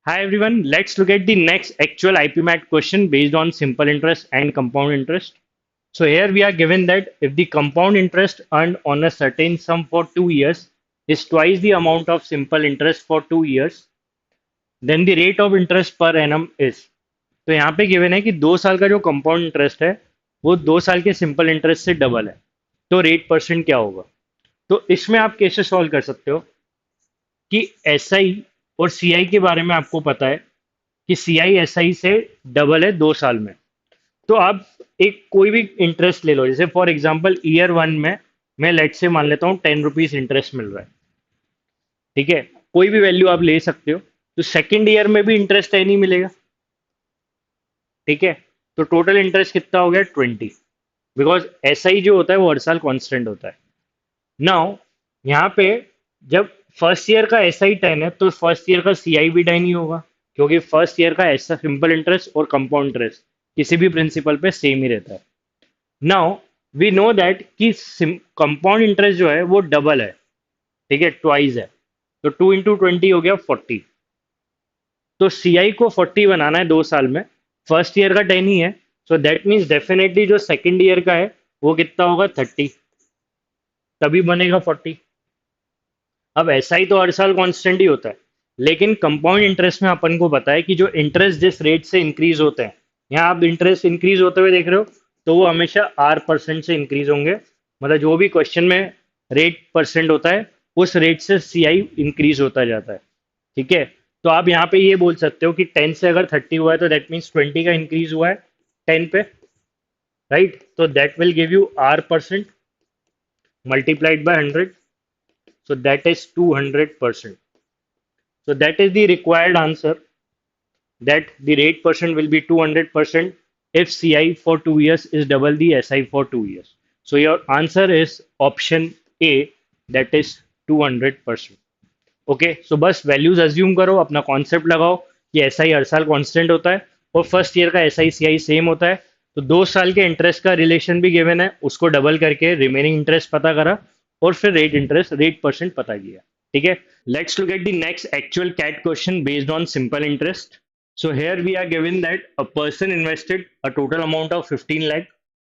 Hi everyone, let's look at the next actual IP math question based on simple interest and compound interest. So here we are given that if the compound interest earned on a certain sum for 2 years is twice the amount of simple interest for 2 years, then the rate of interest per annum is. तो यहाँ पे given है कि 2 साल का जो compound interest है वो 2 साल के सिंपल इंटरेस्ट से डबल है। तो रेट परसेंट क्या होगा? तो इसमें आप कैसे सॉल्व कर सकते हो कि एस आई और सी आई के बारे में आपको पता है कि सी आई एस आई से डबल है 2 साल में। तो आप एक कोई भी इंटरेस्ट ले लो, जैसे फॉर एग्जांपल ईयर वन में मैं लेट से मान लेता हूँ 10 रुपीज इंटरेस्ट मिल रहा है। ठीक है, कोई भी वैल्यू आप ले सकते हो। तो सेकेंड ईयर में भी इंटरेस्ट 10 ही मिलेगा। ठीक है, तो टोटल इंटरेस्ट कितना हो गया? 20। बिकॉज एस आई जो होता है वो हर साल कॉन्स्टेंट होता है। नाउ यहाँ पे जब फर्स्ट ईयर का एस आई 10 है तो फर्स्ट ईयर का सी आई भी 10 ही होगा, क्योंकि फर्स्ट ईयर का ऐसा सिंपल इंटरेस्ट और कंपाउंड इंटरेस्ट किसी भी प्रिंसिपल पे सेम ही रहता है। नाउ वी नो दैट कि कंपाउंड इंटरेस्ट जो है वो डबल है। ठीक है, ट्वाइस है। तो 2 × 20 हो गया 40। तो सी आई को 40 बनाना है 2 साल में। फर्स्ट ईयर का 10 ही है। सो दैट मीन्स डेफिनेटली जो सेकेंड ईयर का है वो कितना होगा? 30। तभी बनेगा 40। अब ऐसा ही तो हर साल कांस्टेंट ही होता है। लेकिन कंपाउंड इंटरेस्ट में अपन को पता है कि जो इंटरेस्ट जिस रेट से इंक्रीज होते हैं, यहाँ आप इंटरेस्ट इंक्रीज होते हुए देख रहे हो, तो वो हमेशा आर परसेंट से इंक्रीज होंगे। मतलब जो भी क्वेश्चन में रेट परसेंट होता है उस रेट से सी आई इंक्रीज होता जाता है। ठीक है, तो आप यहाँ पे ये बोल सकते हो कि 10 से अगर 30 हुआ है तो दैट मीन्स 20 का इंक्रीज हुआ है 10 पे। राइट, तो that will give you are percent multiplied by 100। So that is 200%. So that is the required answer, that the rate percent will be 200% if CI for 2 years is double the SI for 2 years. So your answer is option A, that is 200%. Okay, सो बस values assume करो, अपना concept लगाओ कि S I हर साल constant होता है और first year का S I C I same होता है। तो 2 साल के इंटरेस्ट का रिलेशन भी गिवन है, उसको डबल करके रिमेनिंग इंटरेस्ट पता करा और फिर रेट इंटरेस्ट रेट परसेंट पता किया। ठीक है, let's look at the next actual CAT question based on simple interest. So here we are given that a person invested a total amount of 15 lakh.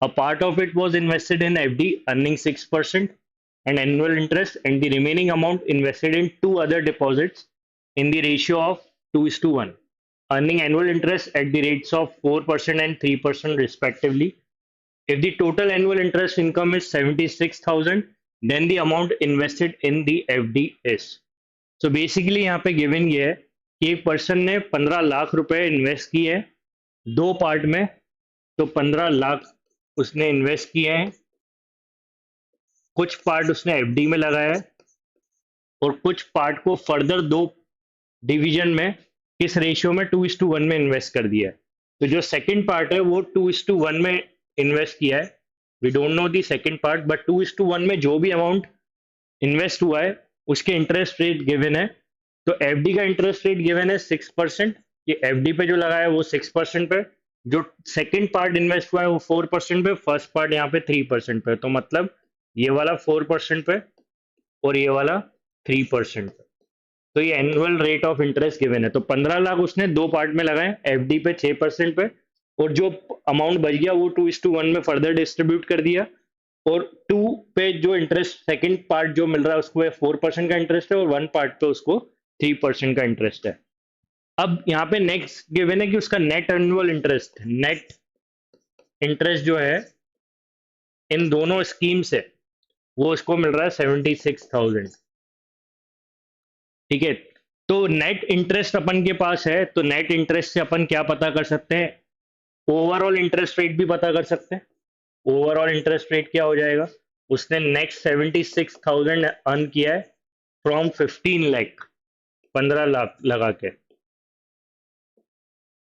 A part of it was invested in FD earning 6% and annual interest, and the remaining amount invested in two other deposits in the ratio of 2 is to 1, earning annual interest at the rates of 4% and 3% respectively. If the total annual interest income is 76,000, then the amount invested in the FD is. So basically यहाँ पे given ये है कि एक person ने 15 लाख रुपए invest किए हैं दो पार्ट में। तो 15 लाख उसने इन्वेस्ट किए हैं, कुछ पार्ट उसने एफडी में लगाया है और कुछ पार्ट को फर्दर दो डिवीजन में किस रेशियो में 2:1 में इन्वेस्ट कर दिया है। तो जो सेकंड पार्ट है वो 2:1 में इन्वेस्ट किया है। We don't know the second part, but 2:1 में जो भी अमाउंट इन्वेस्ट हुआ है उसके इंटरेस्ट रेट गिवन है। तो एफडी का इंटरेस्ट रेट गिवन है 6%। ये एफडी पे जो लगाया है वो 6% पे, जो सेकंड पार्ट इन्वेस्ट हुआ है वो 4% पे, फर्स्ट पार्ट यहाँ पे 3% पे। तो मतलब ये वाला 4% पे और ये वाला 3% पे। तो ये annual rate of interest given है। तो 15 लाख उसने दो पार्ट में लगाए, एफडी पे 6% पे, और जो अमाउंट बच गया वो 2:1 में फर्दर डिस्ट्रीब्यूट कर दिया। और टू पे जो इंटरेस्ट सेकंड पार्ट जो मिल रहा है उसको 4% का इंटरेस्ट है और वन पार्ट पे उसको 3% का इंटरेस्ट है। अब यहाँ पे नेक्स्ट गिवन है कि उसका net annual interest, net interest जो है इन दोनों स्कीम से वो उसको मिल रहा है 76,000। ठीक है, तो नेट इंटरेस्ट अपन के पास है, तो नेट इंटरेस्ट से अपन क्या पता कर सकते हैं? ओवरऑल इंटरेस्ट रेट भी पता कर सकते हैं। ओवरऑल इंटरेस्ट रेट क्या हो जाएगा? उसने नेक्स्ट 76,000 अर्न किया है फ्रॉम 15 लाख, 15 लाख लगा के,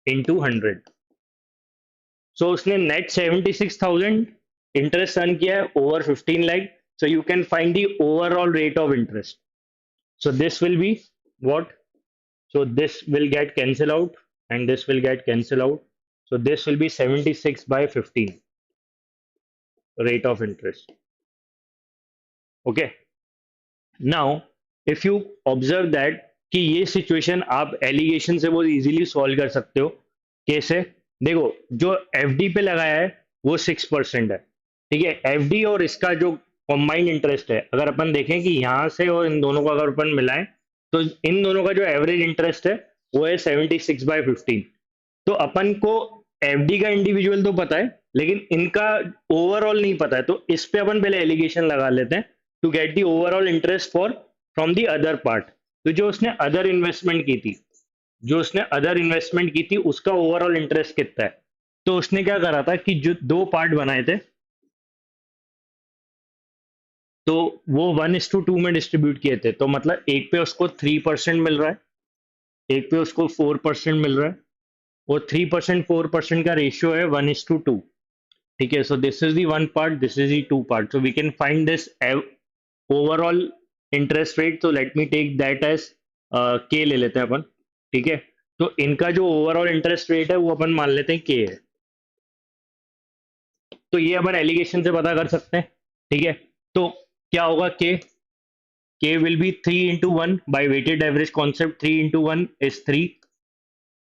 इंटू 100। सो उसने नेट 76,000 इंटरेस्ट अर्न किया है over 15 lakh. So you can find the overall rate of interest. So this will B what? So this will get cancel out and this will get cancel out. So this will be 76 by 15 rate of interest. Okay. Now, if you observe that कि ये situation आप allegation से बहुत easily solve कर सकते हो। कैसे? देखो, जो एफडी पे लगाया है वो 6% है, ठीक है। एफडी और इसका जो कॉम्बाइंड इंटरेस्ट है, अगर अपन देखें कि यहाँ से और इन दोनों को अगर अपन मिलाएं, तो इन दोनों का जो एवरेज इंटरेस्ट है वो है 76/15। तो अपन को एफडी का इंडिविजुअल तो पता है, लेकिन इनका ओवरऑल नहीं पता है। तो इस पे अपन पहले एलिगेशन लगा लेते हैं to get the overall interest for from the other part. तो जो उसने अदर इन्वेस्टमेंट की थी, उसका ओवरऑल इंटरेस्ट कितना है? तो उसने क्या करा था कि जो दो पार्ट बनाए थे, तो वो 1:2 में डिस्ट्रीब्यूट किए थे। तो मतलब एक पे उसको 3% मिल रहा है, एक पे उसको 4% मिल रहा है, और 3% 4% का रेशियो है 1:2। ठीक है, so this is the one part, this is the two part, so we can find this overall interest rate. तो let me take that as K ले लेते हैं अपन। ठीक है, तो इनका जो ओवरऑल इंटरेस्ट रेट है वो अपन मान लेते हैं के है। तो ये अपन एलिगेशन से पता कर सकते हैं। ठीक है, तो क्या होगा? के will be 3 into 1 by weighted average concept। 3 into 1 is 3,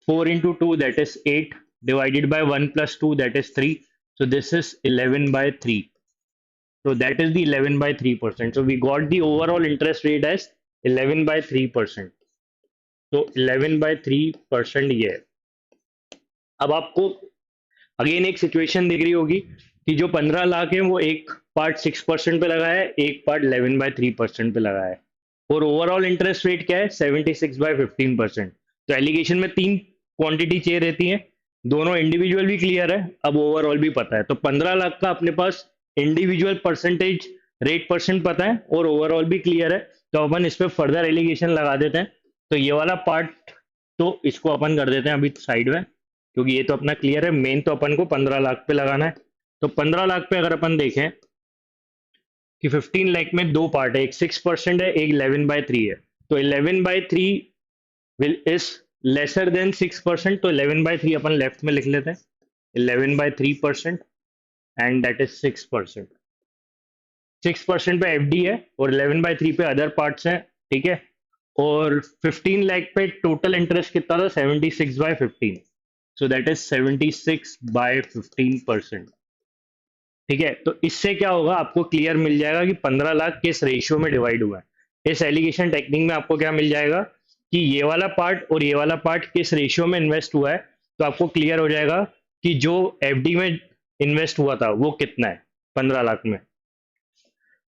4 into 2 that is 8, divided by 1 plus 2 that is 3, so this is 11/3। so that is the 11/3%, so we got the overall interest rate as 11/3%। तो 11/3% ये है। अब आपको again एक situation दिख रही होगी कि जो 15 लाख है वो एक पार्ट 6% पे लगा है, एक पार्ट 11/3% पे लगा है, और ओवरऑल इंटरेस्ट रेट क्या है? 76/15%। तो एलिगेशन में तीन क्वांटिटी चाहिए रहती है, दोनों इंडिविजुअल भी क्लियर है, अब ओवरऑल भी पता है। तो 15 लाख का अपने पास इंडिविजुअल परसेंटेज रेट परसेंट पता है और ओवरऑल भी क्लियर है। तो अपन इस पर फर्दर एलिगेशन लगा देते हैं। तो ये वाला पार्ट तो इसको अपन कर देते हैं अभी साइड में, क्योंकि ये तो अपना क्लियर है। मेन तो अपन को 15 लाख पे लगाना है। तो 15 लाख पे अगर अपन देखें कि 15 लाख में दो पार्ट है, एक 6% है, एक 11/3 है। तो 11/3 विल इज लेसर देन 6%। तो 11/3 अपन लेफ्ट में लिख लेते हैं, 11/3%, एंड दैट इज 6%। 6% पे एफडी है और 11/3 पे अदर पार्ट्स हैं। ठीक है, और 15 लाख पे टोटल इंटरेस्ट कितना था? 76/15। सो दैट इज 76/15%। ठीक है, तो इससे क्या होगा? आपको क्लियर मिल जाएगा कि 15 लाख किस रेशियो में डिवाइड हुआ है। इस एलिगेशन टेक्निक में आपको क्या मिल जाएगा कि ये वाला पार्ट और ये वाला पार्ट किस रेशियो में इन्वेस्ट हुआ है। तो आपको क्लियर हो जाएगा कि जो एफडी में इन्वेस्ट हुआ था वो कितना है 15 लाख में।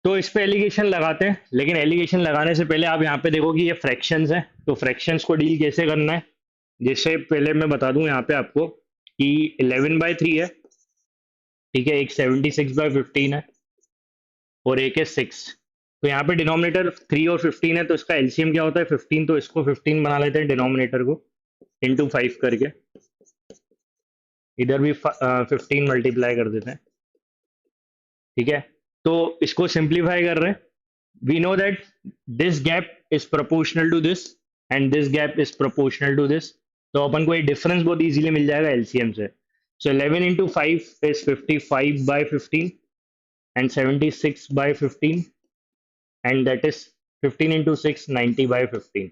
तो इस पे एलिगेशन लगाते हैं, लेकिन एलिगेशन लगाने से पहले आप यहाँ पे देखो कि ये फ्रैक्शंस हैं। तो फ्रैक्शंस को डील कैसे करना है, जिससे पहले मैं बता दूं यहाँ पे आपको कि 11/3 है, ठीक है, एक 76/15 है, और एक है 6। तो यहाँ पे डिनोमिनेटर 3 और 15 है, तो इसका एलसीएम क्या होता है? 15। तो इसको 15 बना लेते हैं डिनोमिनेटर को, इंटू 5 करके, इधर भी 15 मल्टीप्लाई कर देते हैं। ठीक है, तो इसको सिंप्लीफाई कर रहे हैं। We know that this gap is proportional to this and this gap is proportional to this. तो अपन को ये डिफरेंस बहुत इजीली मिल जाएगा एलसीएम से। सो 11 into 5 is 55/15 and 76/15, and that is 15 into 6 90/15।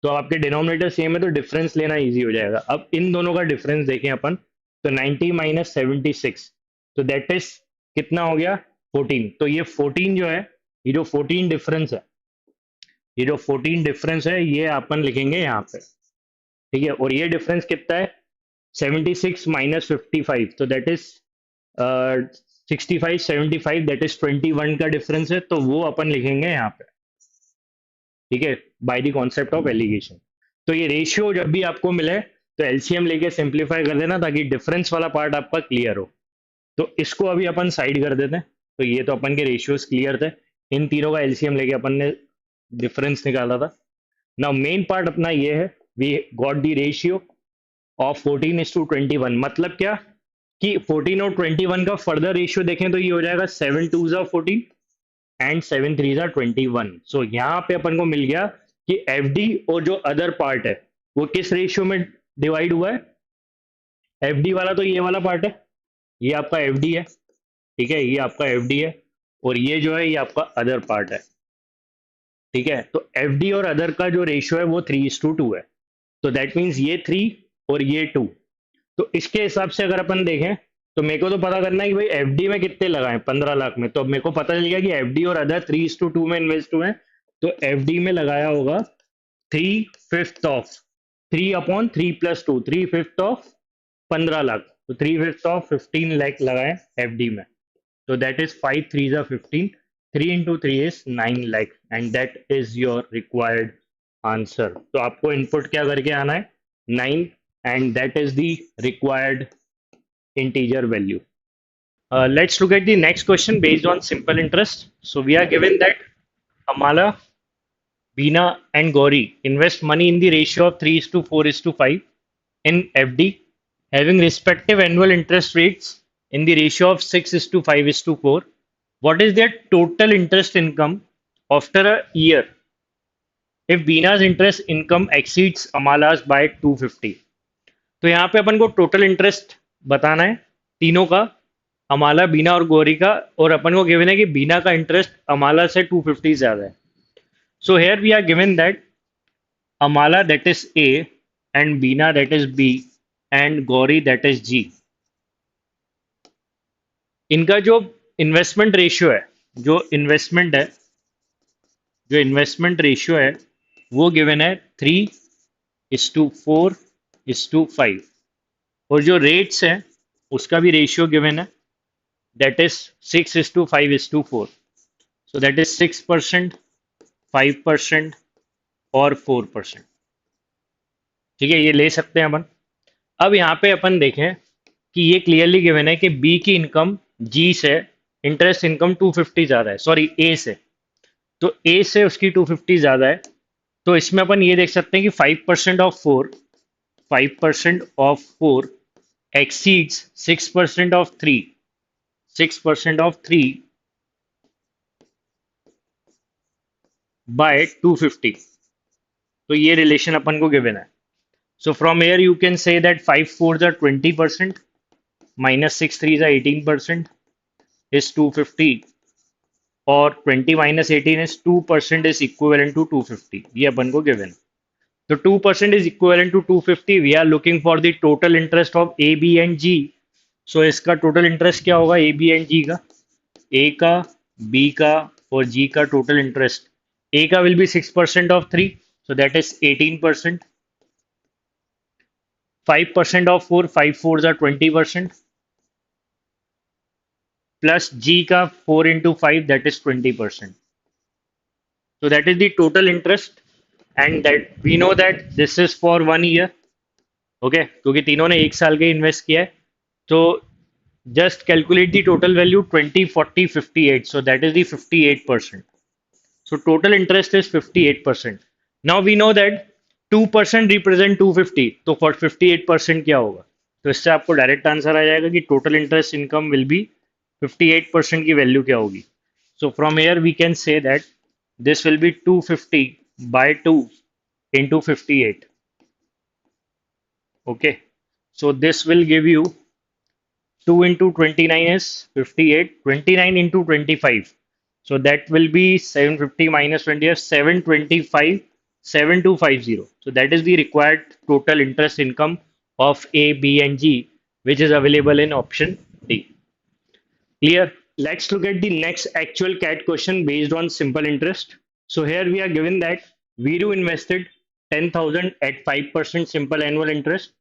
तो आपके डिनोमिनेटर सेम है तो डिफरेंस लेना इजी हो जाएगा। अब इन दोनों का डिफरेंस देखें अपन, तो 90 माइनस 76, तो दैट इज कितना हो गया? 14। तो ये 14 जो है, ये जो 14 डिफरेंस है, ये अपन लिखेंगे यहाँ पे। ठीक है, और ये डिफरेंस कितना है? 76 माइनस 55, तो दैट इज 65, 75, दैट इज 21 का डिफरेंस है, तो वो अपन लिखेंगे यहाँ पे। ठीक है, by the concept of alligation. तो ये रेशियो जब भी आपको मिले तो एलसीएम लेके सिंप्लीफाई कर देना, ताकि डिफरेंस वाला पार्ट आपका क्लियर हो। तो इसको अभी अपन साइड कर देते हैं। तो ये तो अपन के रेशियोज क्लियर थे, इन तीनों का एलसीएम लेके अपन ने डिफरेंस निकाला था। नाउ मेन पार्ट अपना ये है, we got the ratio of 14:21। मतलब क्या कि 14 और 21 का फर्दर रेशियो देखें तो ये हो जाएगा 7 2 14 एंड 7 3 21। सो यहाँ पे अपन को मिल गया कि एफडी और जो अदर पार्ट है वो किस रेशियो में डिवाइड हुआ है। एफडी वाला तो ये वाला पार्ट है, ये आपका एफडी है। ठीक है, ये आपका एफडी है, और ये जो है ये आपका अदर पार्ट है। ठीक है, तो एफडी और अदर का जो रेशियो है वो 3:2 है। तो दैट मीन्स ये 3 और ये 2। तो इसके हिसाब से अगर अपन देखें तो मेरे को तो पता करना है कि भाई एफडी में कितने लगाए 15 लाख में। तो अब मेरे को पता चल गया कि एफडी और अदर 3:2 में इन्वेस्ट हुए हैं। तो एफडी में लगाया होगा 3/5 ऑफ 3/3 + 2, 3/5 ऑफ 15 लाख। तो 3/5 ऑफ 15 लाख लगाए एफडी में। So that is 5 3s are 15. 3 into 3 is 9 lakh and that is your required answer. तो आपको input क्या करके आना है 9 and that is the required integer value. Let's look at the next question based on simple interest. So we are given that Amala, Beena and Gauri invest money in the ratio of 3:4:5 in FD having respective annual interest rates in the ratio of 6:5:4. What is their total interest income after a year if Beena's interest income exceeds Amala's by 250? तो यहाँ पे अपन को total interest बताना है तीनों का, अमाला, बीना और गौरी का। और अपन को गिवन है कि बीना का इंटरेस्ट अमाला से 250 ज्यादा है। So here we are given that Amala that is A and Bina that is B and Gauri that is G. इनका जो इन्वेस्टमेंट रेशियो है, जो इन्वेस्टमेंट रेशियो है वो गिवन है 3:4:5। और जो रेट्स है उसका भी रेशियो गिवन है, that is 6:5:4। So that is 6%, 5% और 4%। ठीक है, ये ले सकते हैं अपन। अब यहाँ पे अपन देखें कि ये क्लियरली गिवन है कि बी की इनकम जी से इंटरेस्ट इनकम 250 ज्यादा है, सॉरी ए से। तो ए से उसकी 250 ज्यादा है। तो इसमें अपन ये देख सकते हैं कि 5% of 4 exceeds 6% of 3, 6% of 3 by 250। तो ये रिलेशन अपन को गिवन है। So from air you can say that 5 4s are 20% minus 6 3s are 18% is 250 और 20 minus 18 is 2% is equivalent to 250। ये अपन को गिवन है। तो 2% is equivalent to 250। We are looking for the total interest of A B and G. So इसका total interest क्या होगा ए B and जी का, ए का, बी का और जी का टोटल इंटरेस्ट। ए का will be 6% of 3, so that is 18%। 5% of 4, 5 4s are 20%, plus G का 4 into 5 that is 20%। So that is the total interest and that we know that this is for 1 year. Okay क्योंकि तीनों ने एक साल के invest किया है। तो just calculate the total value 20 40 58। So that is the 58%। So total interest is 58%। Now we know that 2% represent 250। तो फॉर 58% क्या होगा? तो इससे आपको डायरेक्ट आंसर आ जाएगा कि total interest income will be 58% की वैल्यू क्या होगी। So from here we can say that this will be 250 by 2 into 58। okay, so this will give you 2 into 29 is 58, 29 into 25, so that will be 750 minus 20 is 725, 7250। so that is the required total interest income of A, B and G which is available in option D. Clear? Let's look at the next actual CAT question based on simple interest. So here we are given that Viru invested 10,000 at 5% simple annual interest,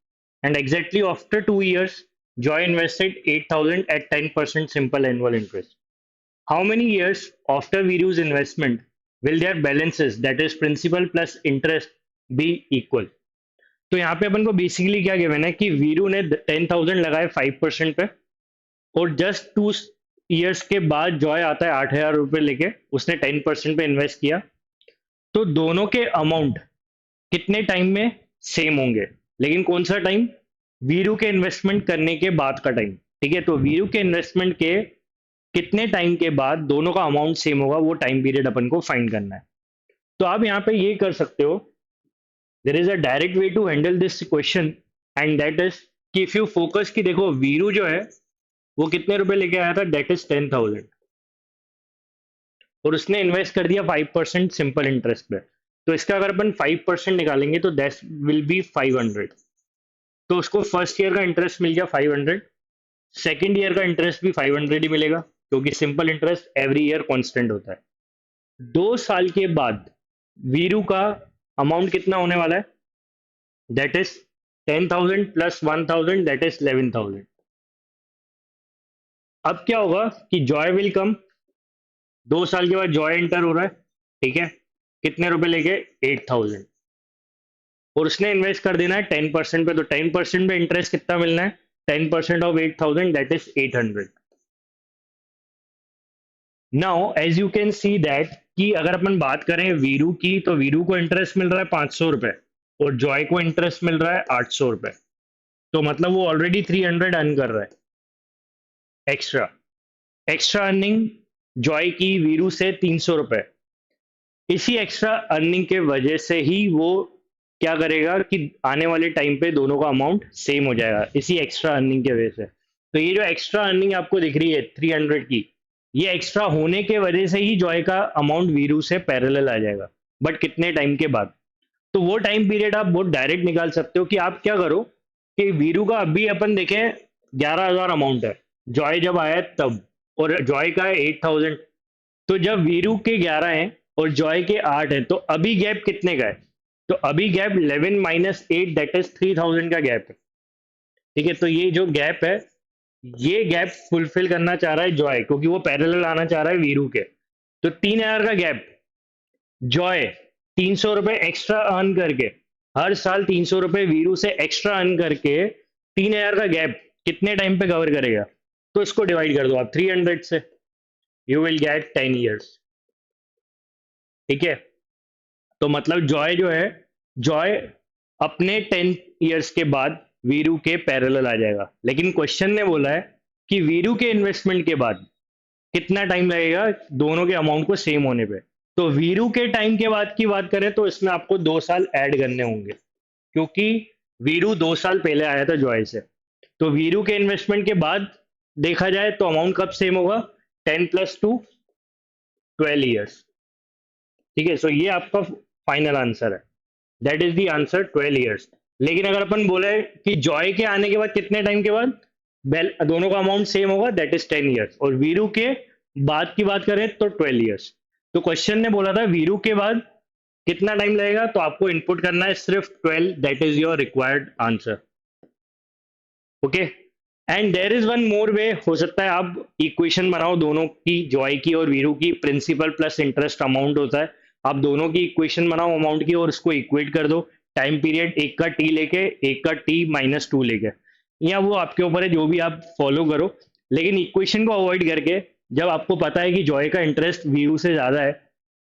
and exactly after 2 years, Joy invested 8,000 at 10% simple annual interest. How many years after Viru's investment will their balances, that is principal plus interest, be equal? तो यहाँ पे अपन को basically क्या given है कि वीरू ने 10,000 लगाए 5% पे, और जस्ट 2 years के बाद जॉय आता है 8,000 रुपये लेके, उसने 10% पे इन्वेस्ट किया। तो दोनों के अमाउंट कितने टाइम में सेम होंगे, लेकिन कौन सा टाइम? वीरू के इन्वेस्टमेंट करने के बाद का टाइम। ठीक है, तो वीरू के इन्वेस्टमेंट के कितने टाइम के बाद दोनों का अमाउंट सेम होगा, वो टाइम पीरियड अपन को फाइंड करना है। तो आप यहाँ पे ये कर सकते हो, there is a direct way to handle this question and that is कि इफ यू फोकस कि देखो वीरू जो है वो कितने रुपए लेके आया था, दैट इज 10,000, और उसने इन्वेस्ट कर दिया 5% सिंपल इंटरेस्ट पे। तो इसका अगर अपन 5% निकालेंगे तो दैट विल बी 500। तो उसको फर्स्ट ईयर का इंटरेस्ट मिल गया 500, सेकेंड ईयर का इंटरेस्ट भी 500 ही मिलेगा, क्योंकि simple interest every year constant होता है। 2 साल के बाद वीरू का अमाउंट कितना होने वाला है? That is 10,000 plus 1,000, that is 11,000। अब क्या होगा कि जॉय विल कम। 2 साल के बाद जॉय एंटर हो रहा है, ठीक है, कितने रुपए लेके? 8,000। और उसने इन्वेस्ट कर देना है 10% पे, तो 10% पे इंटरेस्ट कितना मिलना है? 10% of 8,000, that is 800। Now as you can see that कि अगर अपन बात करें वीरू की, तो वीरू को इंटरेस्ट मिल रहा है 500 रुपए, और जॉय को इंटरेस्ट मिल रहा है 800 रुपए। तो मतलब वो ऑलरेडी 300 अर्न कर रहा है एक्स्ट्रा। एक्स्ट्रा अर्निंग जॉय की वीरू से 300 रुपए। इसी एक्स्ट्रा अर्निंग के वजह से ही वो क्या करेगा कि आने वाले टाइम पे दोनों का अमाउंट सेम हो जाएगा, इसी एक्स्ट्रा अर्निंग की वजह से। तो ये जो एक्स्ट्रा अर्निंग आपको दिख रही है 300 की, ये एक्स्ट्रा होने के वजह से ही जॉय का अमाउंट वीरू से पैरेलल आ जाएगा। बट कितने टाइम के बाद? तो वो टाइम पीरियड आप बहुत डायरेक्ट निकाल सकते हो कि आप क्या करो कि वीरू का अभी अपन देखें 11,000 अमाउंट है, जॉय जब आया तब, और जॉय का है 8,000। तो जब वीरू के 11 हैं और जॉय के 8 हैं, तो अभी गैप कितने का है? तो अभी गैप 11 माइनस 8, दैट इज 3,000 का गैप है। ठीक है, तो ये जो गैप है, ये गैप फुलफिल करना चाह रहा है जॉय, क्योंकि वो पैरेलल आना चाह रहा है वीरू के। तो 3,000 का गैप, जॉय 300 रुपए एक्स्ट्रा अर्न करके, हर साल 300 रुपए वीरू से एक्स्ट्रा अर्न करके 3,000 का गैप कितने टाइम पे कवर करेगा? तो इसको डिवाइड कर दो आप 300 से, यू विल गेट 10 ईयर्स। ठीक है, तो मतलब जॉय जो है, जॉय अपने 10 ईयर्स के बाद वीरू के पैरेलल आ जाएगा। लेकिन क्वेश्चन ने बोला है कि वीरू के इन्वेस्टमेंट के बाद कितना टाइम लगेगा दोनों के अमाउंट को सेम होने पे। तो वीरू के टाइम के बाद की बात करें तो इसमें आपको 2 साल ऐड करने होंगे, क्योंकि वीरू 2 साल पहले आया था जॉय से। तो वीरू के इन्वेस्टमेंट के बाद देखा जाए तो अमाउंट कब सेम होगा? 10 + 2, 12 ईयर्स। ठीक है, सो ये आपका फाइनल आंसर है, that is the answer, 12 years. लेकिन अगर अपन बोले कि जॉय के आने के बाद कितने टाइम के बाद दोनों का अमाउंट सेम होगा, दैट इज 10 ईयर्स, और वीरू के बाद की बात करें तो 12 ईयर्स। तो क्वेश्चन ने बोला था वीरू के बाद कितना टाइम लगेगा, तो आपको इनपुट करना है सिर्फ 12, that is your required answer. Okay, and there is one more way, हो सकता है आप इक्वेशन बनाओ दोनों की, जॉय की और वीरू की, प्रिंसिपल प्लस इंटरेस्ट अमाउंट होता है। आप दोनों की इक्वेशन बनाओ अमाउंट की और उसको इक्वेट कर दो, टाइम पीरियड एक का टी लेके, एक का t-2 लेके, या वो आपके ऊपर है जो भी आप फॉलो करो। लेकिन इक्वेशन को अवॉइड करके, जब आपको पता है कि जॉय का इंटरेस्ट वीरू से ज्यादा है,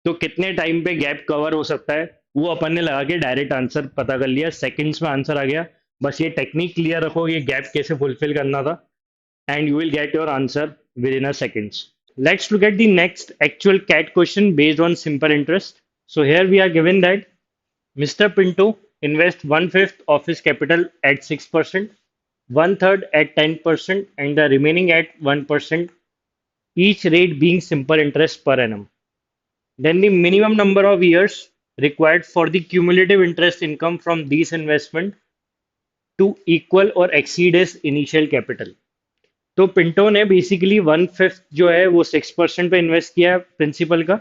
तो कितने टाइम पे गैप कवर हो सकता है, वो अपन ने लगा के डायरेक्ट आंसर पता कर लिया, सेकंड्स में आंसर आ गया। बस ये टेक्निक क्लियर रखो, ये गैप कैसे फुलफिल करना था, and you will get your answer with in a seconds. Let's look at the next actual CAT question based on simple interest. So here we are given that Mr. Pinto invests one-fifth of his capital at 6%, one-third at 10%, and the remaining at 1%, each rate being simple interest per annum. Then the minimum number of years required for the cumulative interest income from these investment to equal or exceed his initial capital. तो Pinto ने basically 1/5 जो है वो 6% पे invest किया है principal का,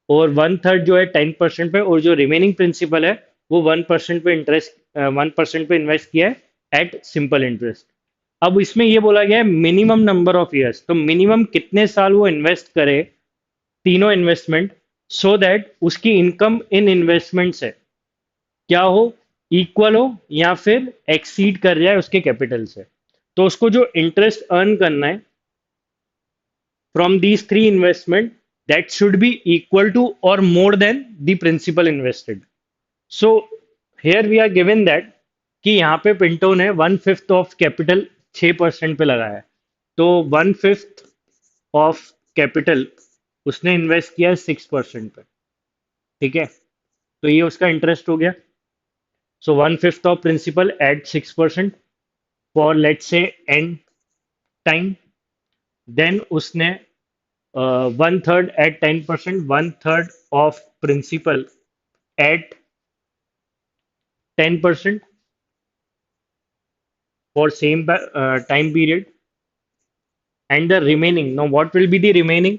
और 1/3 जो है 10% पे, और जो रिमेनिंग प्रिंसिपल है वो 1% पे इंटरेस्ट, 1% पे इन्वेस्ट किया है एट सिंपल इंटरेस्ट। अब इसमें ये बोला गया है मिनिमम नंबर ऑफ ईयर्स, तो मिनिमम कितने साल वो इन्वेस्ट करे तीनों इन्वेस्टमेंट, सो दैट उसकी इनकम इन इन्वेस्टमेंट से क्या हो, इक्वल हो या फिर एक्सीड कर जाए उसके कैपिटल से। तो उसको जो इंटरेस्ट अर्न करना है from these three investment, that should be equal to or more than the principal invested. So here we are given that कि यहाँ पे पिंटो ने 1/5 ऑफ कैपिटल 6% पे लगाया है, तो 1/5 ऑफ कैपिटल उसने इन्वेस्ट किया है 6% पे। ठीक है, तो ये उसका इंटरेस्ट हो गया। So 1/5 of principal at 6% for let's say n time. Then उसने one third at 10%, one third of principal at 10% for same time period, and the remaining, now what will be the remaining?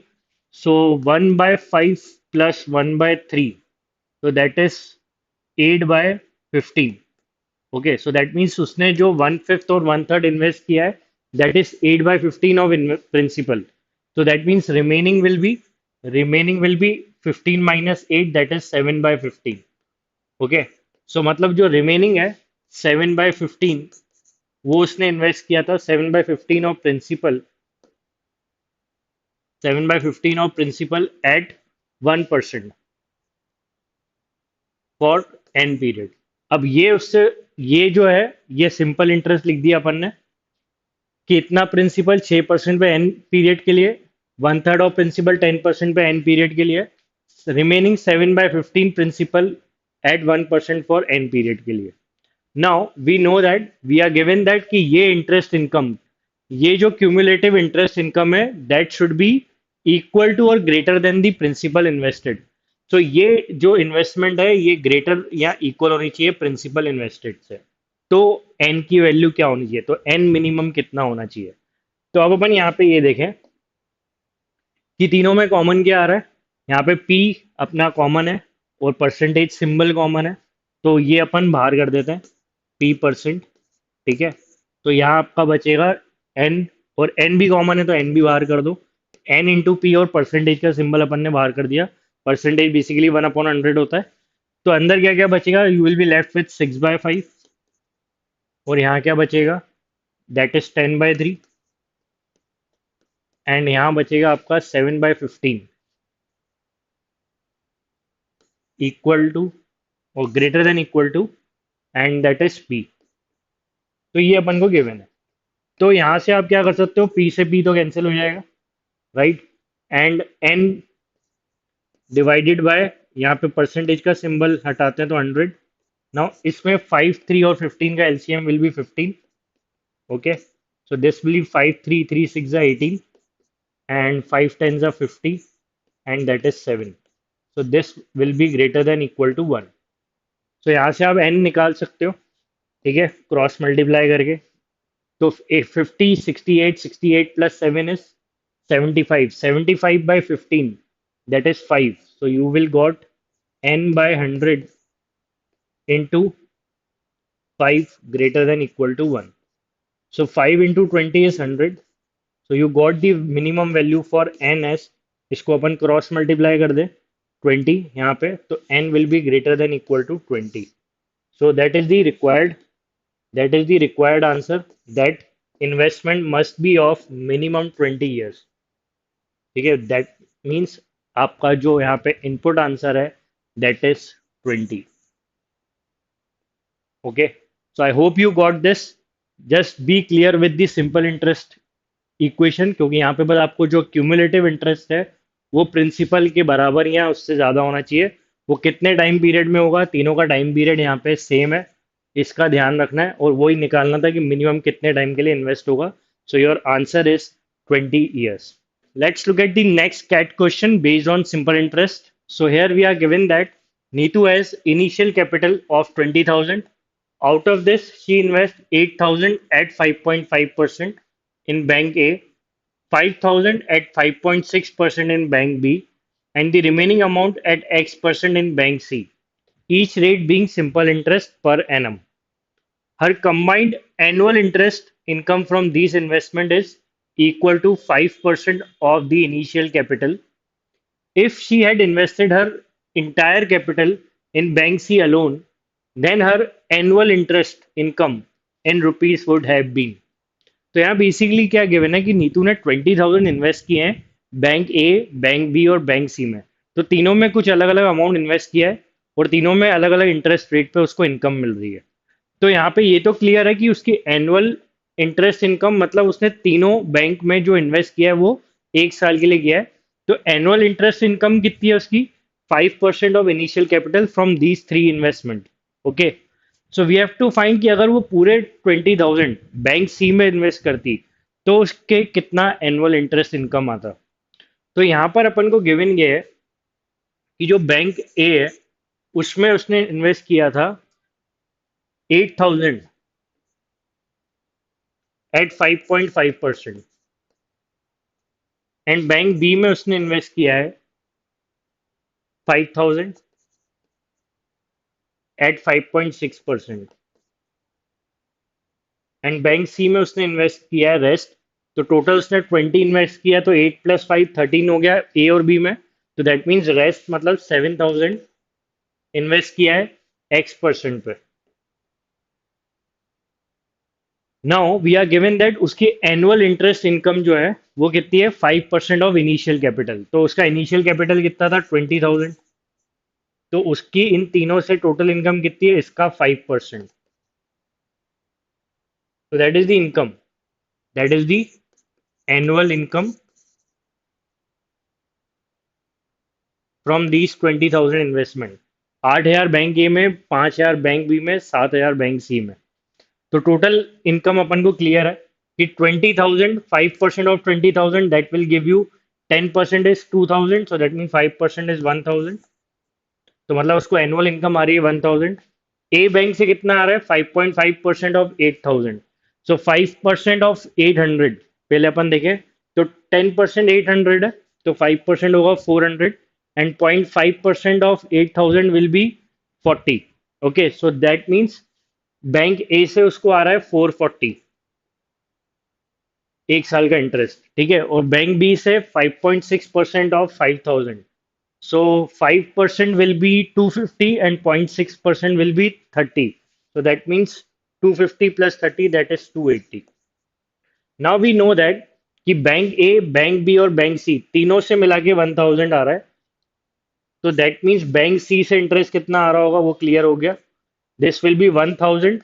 So 1 by 5 plus 1 by 3, so that is 8 by 15. Okay, so that means उसने जो one fifth और one third invest किया है, that is 8 by 15 of principal. So that means remaining will be 15 minus 8, that is 7 by 15. Okay, सो मतलब जो remaining है 7/15, वो उसने इन्वेस्ट किया था 7/15 एट 1% फॉर एन पीरियड. अब ये जो है, ये सिंपल इंटरेस्ट लिख दिया अपन ने कि इतना प्रिंसिपल 6% पे एन पीरियड के लिए, वन थर्ड ऑफ प्रिंसिपल 10% पे एन पीरियड के लिए, remaining 7/15 principal at 1% for n period के लिए. Now we know that we are given that कि ये इंटरेस्ट इनकम, ये जो क्यूमुलेटिव इंटरेस्ट इनकम है, that should be equal to और greater than the principal invested. तो ये जो इन्वेस्टमेंट है, ये ग्रेटर या इक्वल होनी चाहिए प्रिंसिपल इन्वेस्टेड से. तो एन की वैल्यू क्या होनी चाहिए, तो एन मिनिमम कितना होना चाहिए. तो अब अपन यहाँ पे ये देखें कि तीनों में कॉमन क्या आ रहा है. यहाँ पे पी अपना कॉमन है और परसेंटेज सिंबल कॉमन है, तो ये अपन बाहर कर देते हैं, p%. ठीक है, तो यहाँ आपका बचेगा n, और n भी कॉमन है तो n भी बाहर कर दो. n इंटू पी, और परसेंटेज का सिंबल अपन ने बाहर कर दिया. परसेंटेज बेसिकली 1/100 होता है. तो अंदर क्या क्या बचेगा, you will be left with 6/5, और यहाँ क्या बचेगा, दैट इज 10/3, एंड यहाँ बचेगा आपका 7/15 इक्वल टू और greater than equal to, and that is p. तो ये अपन को गिवन है. तो यहाँ से आप क्या कर सकते हो, p से p तो कैंसिल हो जाएगा, right, and n divided by, यहाँ पे परसेंटेज का सिंबल हटाते हैं तो 100. नाउ इसमें 5, 3 और 15 का LCM will be 15. Okay, so this will be 5, 3, 3, 6 18, and 5 10 50, and that is 7. So this will be greater than equal to 1. सो यहाँ से आप n निकाल सकते हो, ठीक है, क्रॉस मल्टीप्लाई करके. तो 50, 68, 68 plus 7 is 75, 75/15, that is 5. So you will got n/100 into 5 greater than equal to 1. So 5 into 20 is 100. So you got the minimum value for n as, इसको अपन क्रॉस मल्टीप्लाई कर दे 20 यहाँ पे, तो n will be greater than equal to 20. So that is the required answer, that investment must be of minimum 20 years. ठीक है, that means आपका जो यहाँ पे इनपुट आंसर है, that is 20. Okay, so I hope you got this. Just be clear with the simple interest equation, क्योंकि यहाँ पे बस आपको जो क्यूमुलेटिव इंटरेस्ट है, वो प्रिंसिपल के बराबर या उससे ज़्यादा होना चाहिए. वो कितने टाइम पीरियड में होगा, तीनों का टाइम पीरियड यहाँ पे सेम है, इसका ध्यान रखना है, और वही निकालना था कि मिनिमम कितने टाइम के लिए इन्वेस्ट होगा. So your answer is 20 years. Let's look at the next CAT question based on simple interest. So here we are given that Neetu has initial capital of 20,000. Out of this, she invests 8,000 at 5.5% in Bank A, 5,000 at 5.6% in Bank B, and the remaining amount at X% in Bank C, each rate being simple interest per annum. Her combined annual interest income from these investment is equal to 5% of the initial capital. If she had invested her entire capital in Bank C alone, then her annual interest income in rupees would have been. तो यहाँ basically क्या given है कि नीतू ने 20,000 invest किए हैं bank ए, bank B और bank सी में. तो तीनों में कुछ अलग अलग अमाउंट इन्वेस्ट किया है, और तीनों में अलग अलग इंटरेस्ट रेट पे उसको इनकम मिल रही है. तो यहाँ पे ये तो क्लियर है कि उसकी एनुअल इंटरेस्ट इनकम, मतलब उसने तीनों बैंक में जो इन्वेस्ट किया है वो 1 साल के लिए किया है. तो एनुअल इंटरेस्ट इनकम कितनी है उसकी, 5% of initial capital from these 3 investment. Okay, so we have to find कि अगर वो पूरे 20,000 बैंक सी में इन्वेस्ट करती, तो उसके कितना एनुअल इंटरेस्ट इनकम आता. तो यहाँ पर अपन को गिवन ये है कि जो बैंक ए है उसमें उसने इन्वेस्ट किया था 8,000 एट 5.5% एंड बैंक बी में उसने इन्वेस्ट किया है 5,000 एट 5.6% एंड बैंक सी में उसने इन्वेस्ट किया है रेस्ट। तो टोटल उसने 20 इन्वेस्ट किया, तो 8 + 5 13 हो गया ए और बी में। तो दैट मीन्स रेस्ट मतलब 7,000 इन्वेस्ट किया है X% पे। Now we are given that उसकी एनुअल इंटरेस्ट इनकम जो है वो कितनी है, 5% ऑफ इनिशियल कैपिटल। तो उसका इनिशियल कैपिटल कितना था, 20,000। तो उसकी इन तीनों से टोटल इनकम कितनी है, इसका 5%। तो that is the income, that is the annual income from these 20,000 investment. 8,000 bank A में, 5,000 बैंक बी में, 7,000 बैंक सी में। तो टोटल इनकम अपन को क्लियर है कि 20,000, 5% of 20,000 that will give you 10% is 2,000, so that mean 5% is 1,000। तो मतलब उसको एनुअल इनकम आ रही है 1,000। ए बैंक से कितना आ रहा है, 5.5% ऑफ 8,000। सो 5% ऑफ 800, पहले अपन देखें तो 10% 800 है, तो 5% होगा 400 and 0.5% of 8,000 will be 40। Okay, so that means bank A से उसको आ रहा है 440 एक साल का इंटरेस्ट, ठीक है। और बैंक बी से 5.6% of 5,000, so 5% will be 250 and 0.6% will be 30, so that means 250 plus 30, that is 280। now we know that कि बैंक ए, बैंक बी और बैंक सी तीनों से मिला के 1,000 आ रहा है। तो दैट मीन्स बैंक सी से इंटरेस्ट कितना आ रहा होगा वो क्लियर हो गया। This will B 1,000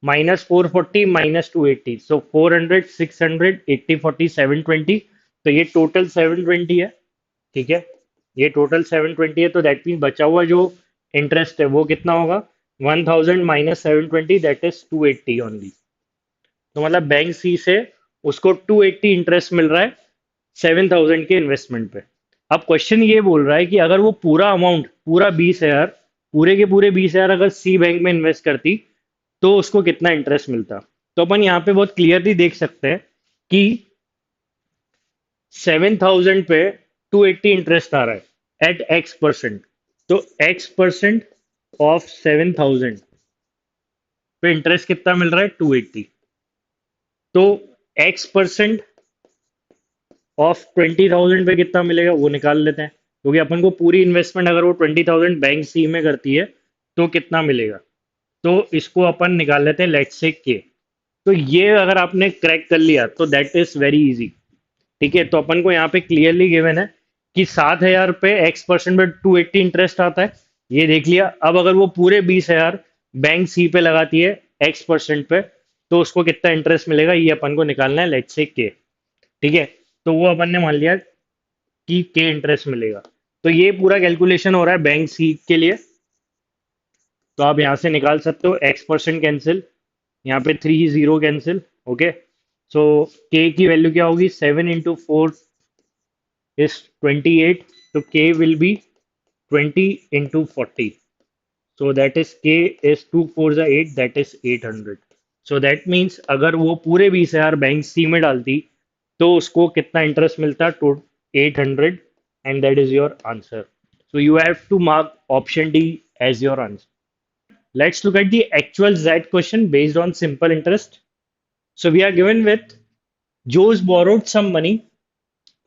minus 440 minus 280, so 400 600 80 40 720। तो ये टोटल 720 है, ठीक है। ये टोटल 720 है, तो दैट मीन बचा हुआ जो इंटरेस्ट है वो कितना होगा, 1,000 माइनस 720, दैट इज 280 ओनली। तो मतलब बैंक सी से उसको 280 इंटरेस्ट मिल रहा है 7,000 के इन्वेस्टमेंट पे। अब क्वेश्चन ये बोल रहा है कि अगर वो पूरा अमाउंट, पूरा 20,000, पूरे के पूरे 20,000 अगर सी बैंक में इन्वेस्ट करती तो उसको कितना इंटरेस्ट मिलता। तो अपन यहाँ पे बहुत क्लियरली देख सकते हैं कि 7,000 पे 280 इंटरेस्ट आ रहा है एट X%। तो X% ऑफ 7,000 पे इंटरेस्ट कितना मिल रहा है, 280। तो X% ऑफ 20,000 पे कितना मिलेगा वो निकाल लेते हैं, क्योंकि अपन को पूरी इन्वेस्टमेंट अगर वो 20,000 बैंक सी में करती है तो कितना मिलेगा। तो इसको अपन निकाल लेते हैं, लेट्स से के। तो ये अगर आपने क्रैक कर लिया तो दैट इज वेरी इजी, ठीक है। तो अपन को यहाँ पे क्लियरली गिवन है कि 7,000 पे X% पे 280 इंटरेस्ट आता है, ये देख लिया। अब अगर वो पूरे 20,000 बैंक सी पे लगाती है X% पे, तो उसको कितना इंटरेस्ट मिलेगा ये अपन को निकालना है, लेट्स से के, ठीक है। तो वो अपन ने मान लिया कि के इंटरेस्ट मिलेगा। तो ये पूरा कैलकुलेशन हो रहा है बैंक सी के लिए। तो आप यहाँ से निकाल सकते हो X% कैंसिल, यहाँ पे 3 0 कैंसिल, ओके। सो के की वैल्यू क्या होगी, 7 × 4 is 28, so k will be 20 into 40, so that is k is 2 4 is 8, that is 800। so that means अगर वो पूरे 20,000 बैंक सी में डालती तो उसको कितना इंटरेस्ट मिलता, to 800, and that is your answer। so you have to mark option D as your answer। let's look at the actual Z question based on simple interest। so we are given with Joe's borrowed some money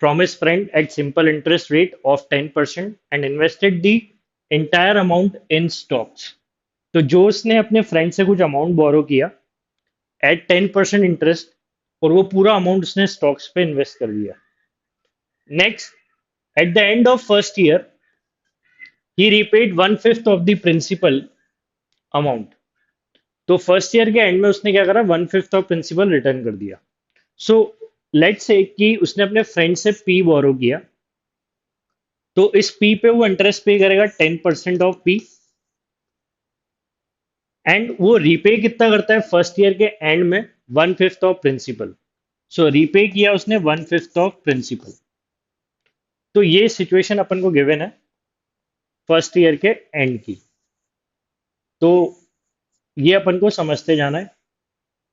from his friend at simple interest rate of 10% and invested the entire amount in stocks। तो जोस ने अपने friend से कुछ amount borrow किया eight 10% interest, और वो पूरा amount उसने स्टॉक्स पे इन्वेस्ट कर दिया। Next, at the end of first year he repaid 1/5 of the principal amount. तो फर्स्ट ईयर के एंड में उसने क्या करा, 1/5 ऑफ प्रिंसिपल रिटर्न कर दिया। सो लेट्स से कि उसने अपने फ्रेंड से पी बोरो किया, तो इस पी पे वो इंटरेस्ट पे करेगा 10% ऑफ पी, एंड वो रीपे कितना करता है फर्स्ट ईयर के एंड में, 1/5 ऑफ प्रिंसिपल। सो रीपे किया उसने 1/5 ऑफ प्रिंसिपल। तो ये सिचुएशन अपन को गिवन है फर्स्ट ईयर के एंड की। तो ये अपन को समझते जाना है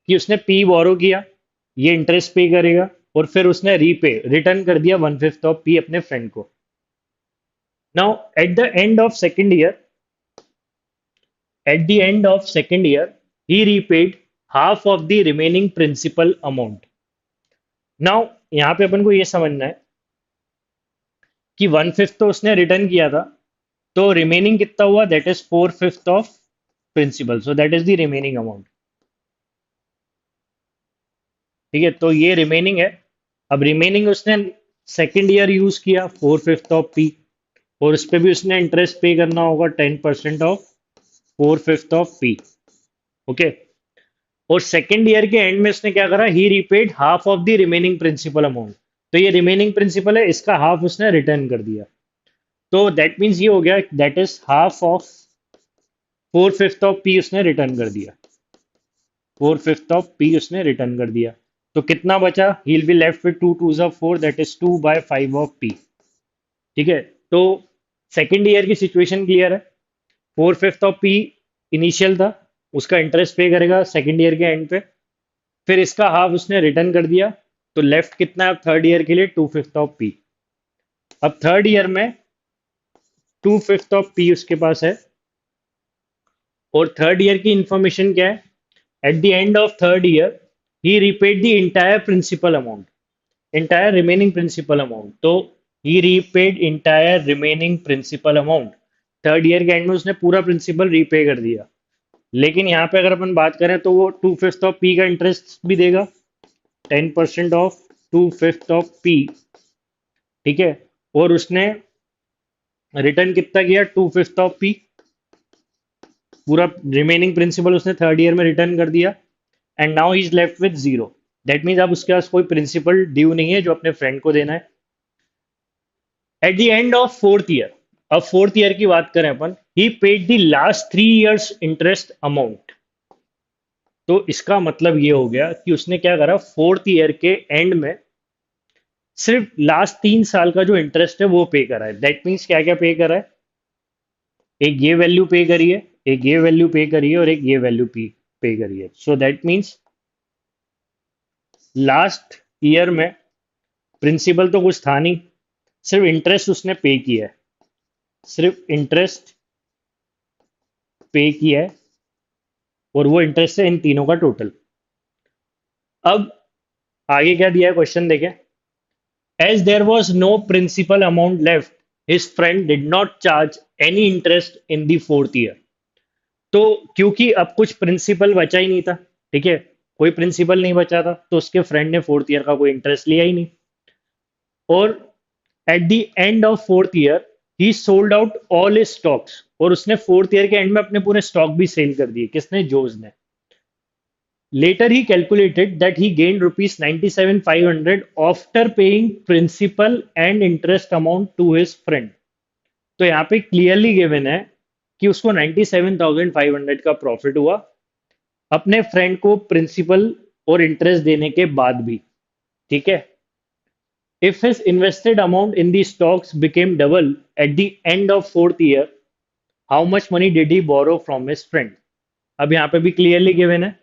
कि उसने पी बोरो किया, ये इंटरेस्ट पे करेगा, और फिर उसने रीपे रिटर्न कर दिया 1/5 ऑफ पी अपने फ्रेंड को। Now at the end of second year he repaid half of the remaining principal amount. Now यहाँ पे अपन को ये समझना है कि 1/5 तो उसने रिटर्न किया था, तो रिमेनिंग कितना हुआ, that is 4/5 of principal, so that is the remaining amount. ठीक है, तो ये रिमेनिंग है। अब रिमेनिंग उसने सेकेंड ईयर यूज किया 4/5 ऑफ पी, और उस पर भी उसने इंटरेस्ट पे करना होगा 10% ऑफ 4/5 ऑफ पी। ओके, और सेकेंड ईयर के एंड में उसने क्या करा, he repaid half of the remaining principal amount. तो ये रिमेनिंग प्रिंसिपल है, इसका हाफ उसने रिटर्न कर दिया। तो दैट मीन्स ये हो गया, that is half of 4/5 of P उसने रिटर्न कर दिया। 4/5 ऑफ पी उसने रिटर्न कर दिया। तो कितना बचा, he will be left with 2 2s of 4, that is 2/5 of P. ठीक है, तो सेकेंड ईयर की सिचुएशन क्लियर है। 4/5 ऑफ पी इनिशियल था, उसका इंटरेस्ट पे करेगा सेकेंड ईयर के एंड पे, फिर इसका हाफ उसने रिटर्न कर दिया। तो लेफ्ट कितना है अब थर्ड ईयर के लिए, 2/5 ऑफ पी। अब थर्ड ईयर में 2/5 ऑफ पी उसके पास है, और थर्ड ईयर की इंफॉर्मेशन क्या है, at the end of third year he repaid the entire principal amount, entire remaining principal amount. तो he repaid entire remaining principal amount, third year के end में उसने पूरा प्रिंसिपल रीपे कर दिया। लेकिन यहाँ पे अगर अपन बात करें तो वो 2/5 ऑफ पी का इंटरेस्ट भी देगा, 10% ऑफ 2/5 ऑफ पी। ठीक है, और उसने रिटर्न कितना किया, 2/5 ऑफ पी, पूरा रिमेनिंग प्रिंसिपल उसने थर्ड ईयर में रिटर्न कर दिया। And now he is left with zero. That means अब उसके पास कोई प्रिंसिपल ड्यू नहीं है जो अपने फ्रेंड को देना है। At the end of fourth year, अब फोर्थ ईयर की बात करें अपन, he paid the last 3 years interest amount. तो इसका मतलब ये हो गया कि उसने क्या करा, फोर्थ ईयर के एंड में सिर्फ लास्ट 3 साल का जो इंटरेस्ट है वो पे करा है। दैट मीन्स क्या क्या पे करा है, एक ये वैल्यू पे करी है, एक ये वैल्यू पे करी है, और एक ये वैल्यू पे करी है। So that means last year में प्रिंसिपल तो कुछ था नहीं, सिर्फ इंटरेस्ट उसने पे किया है, सिर्फ इंटरेस्ट पे किया है, और वो इंटरेस्ट है इन तीनों का टोटल। अब आगे क्या दिया है क्वेश्चन देखें, as there was no principal amount left his friend did not charge any interest in the fourth year. तो क्योंकि अब कुछ प्रिंसिपल बचा ही नहीं था, ठीक है, कोई प्रिंसिपल नहीं बचा था, तो उसके फ्रेंड ने फोर्थ ईयर का कोई इंटरेस्ट लिया ही नहीं। और eight the end of fourth year he sold out all his stocks, और उसने फोर्थ ईयर के एंड में अपने पूरे स्टॉक भी सेल कर दिए। किसने, जोज ने। Later he calculated that he gained rupees 97,500 after paying principal and interest amount to his friend. तो यहाँ पे क्लियरली गिवन है कि उसको 97,500 का प्रॉफिट हुआ अपने फ्रेंड को प्रिंसिपल और इंटरेस्ट देने के बाद भी। ठीक है, if his invested amount in the stocks became double at the end of fourth year, how much money did he borrow from his friend. अब यहाँ पे भी क्लियरली गिवन है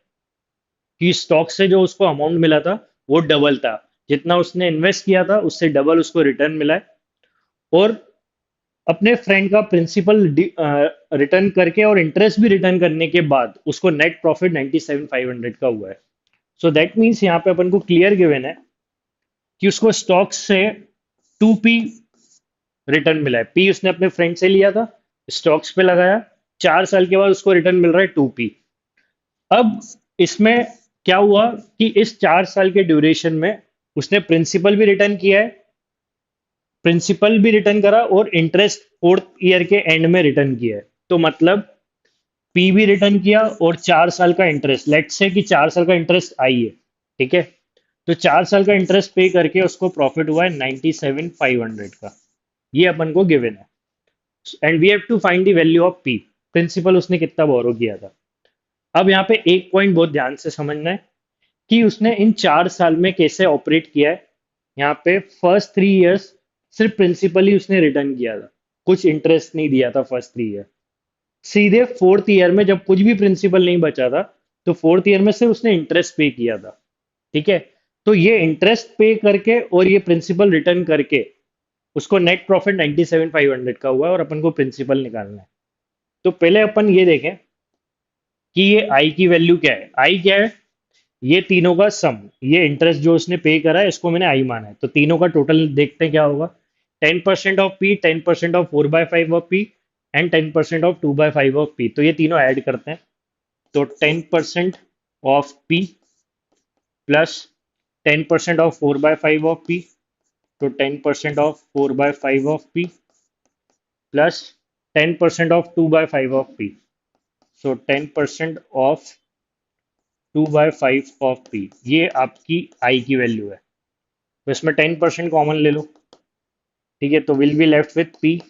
कि स्टॉक से जो उसको अमाउंट मिला था वो डबल था, जितना उसने इन्वेस्ट किया था उससे डबल उसको रिटर्न मिला है। और अपने फ्रेंड का प्रिंसिपल रिटर्न करके और इंटरेस्ट भी रिटर्न करने के बाद उसको नेट प्रॉफिट 97,500 का हुआ है। सो दैट मीन्स यहाँ पे अपन को क्लियर गिवन है कि उसको स्टॉक से 2p रिटर्न मिला है। पी उसने अपने फ्रेंड से लिया था, स्टॉक्स पे लगाया, 4 साल के बाद उसको रिटर्न मिल रहा है 2p। अब इसमें क्या हुआ कि इस 4 साल के ड्यूरेशन में उसने प्रिंसिपल भी रिटर्न किया है, प्रिंसिपल भी रिटर्न करा, और इंटरेस्ट फोर्थ ईयर के एंड में रिटर्न किया है। तो मतलब पी भी रिटर्न किया और 4 साल का इंटरेस्ट, लेट्स से कि 4 साल का इंटरेस्ट आई है, ठीक है, तो 4 साल का इंटरेस्ट पे करके उसको प्रॉफिट हुआ है 97,500 का। ये अपन को गिवन है, and we have to find the value of P, principal उसने कितना बोरो किया था। अब यहाँ पे एक पॉइंट बहुत ध्यान से समझना है कि उसने इन 4 साल में कैसे ऑपरेट किया है। यहाँ पे फर्स्ट 3 years सिर्फ प्रिंसिपल ही उसने रिटर्न किया था, कुछ इंटरेस्ट नहीं दिया था फर्स्ट 3 ईयर। सीधे फोर्थ ईयर में जब कुछ भी प्रिंसिपल नहीं बचा था, तो फोर्थ ईयर में से उसने इंटरेस्ट पे किया था। ठीक है, तो ये इंटरेस्ट पे करके और ये प्रिंसिपल रिटर्न करके उसको नेट प्रॉफिट 97,500 का हुआ है, और अपन को प्रिंसिपल निकालना है। तो पहले अपन ये देखें कि ये आई की वैल्यू क्या है। आई क्या है? ये तीनों का सम, ये इंटरेस्ट जो उसने पे करा है इसको मैंने आई माना है, तो तीनों का टोटल देखते हैं क्या होगा। 10% of P, 10% of 4/5 of P, and 10% of 2/5 of P. तो ये तीनों ऐड करते हैं, तो 10% of P plus 10% of 4/5 of P, तो 10% of 4/5 of P plus 10% of 2/5 of P, so 10% of 2/5 of P. ये आपकी आई की वैल्यू है। तो इसमें 10% कॉमन ले लो। ठीक है, तो will be left with P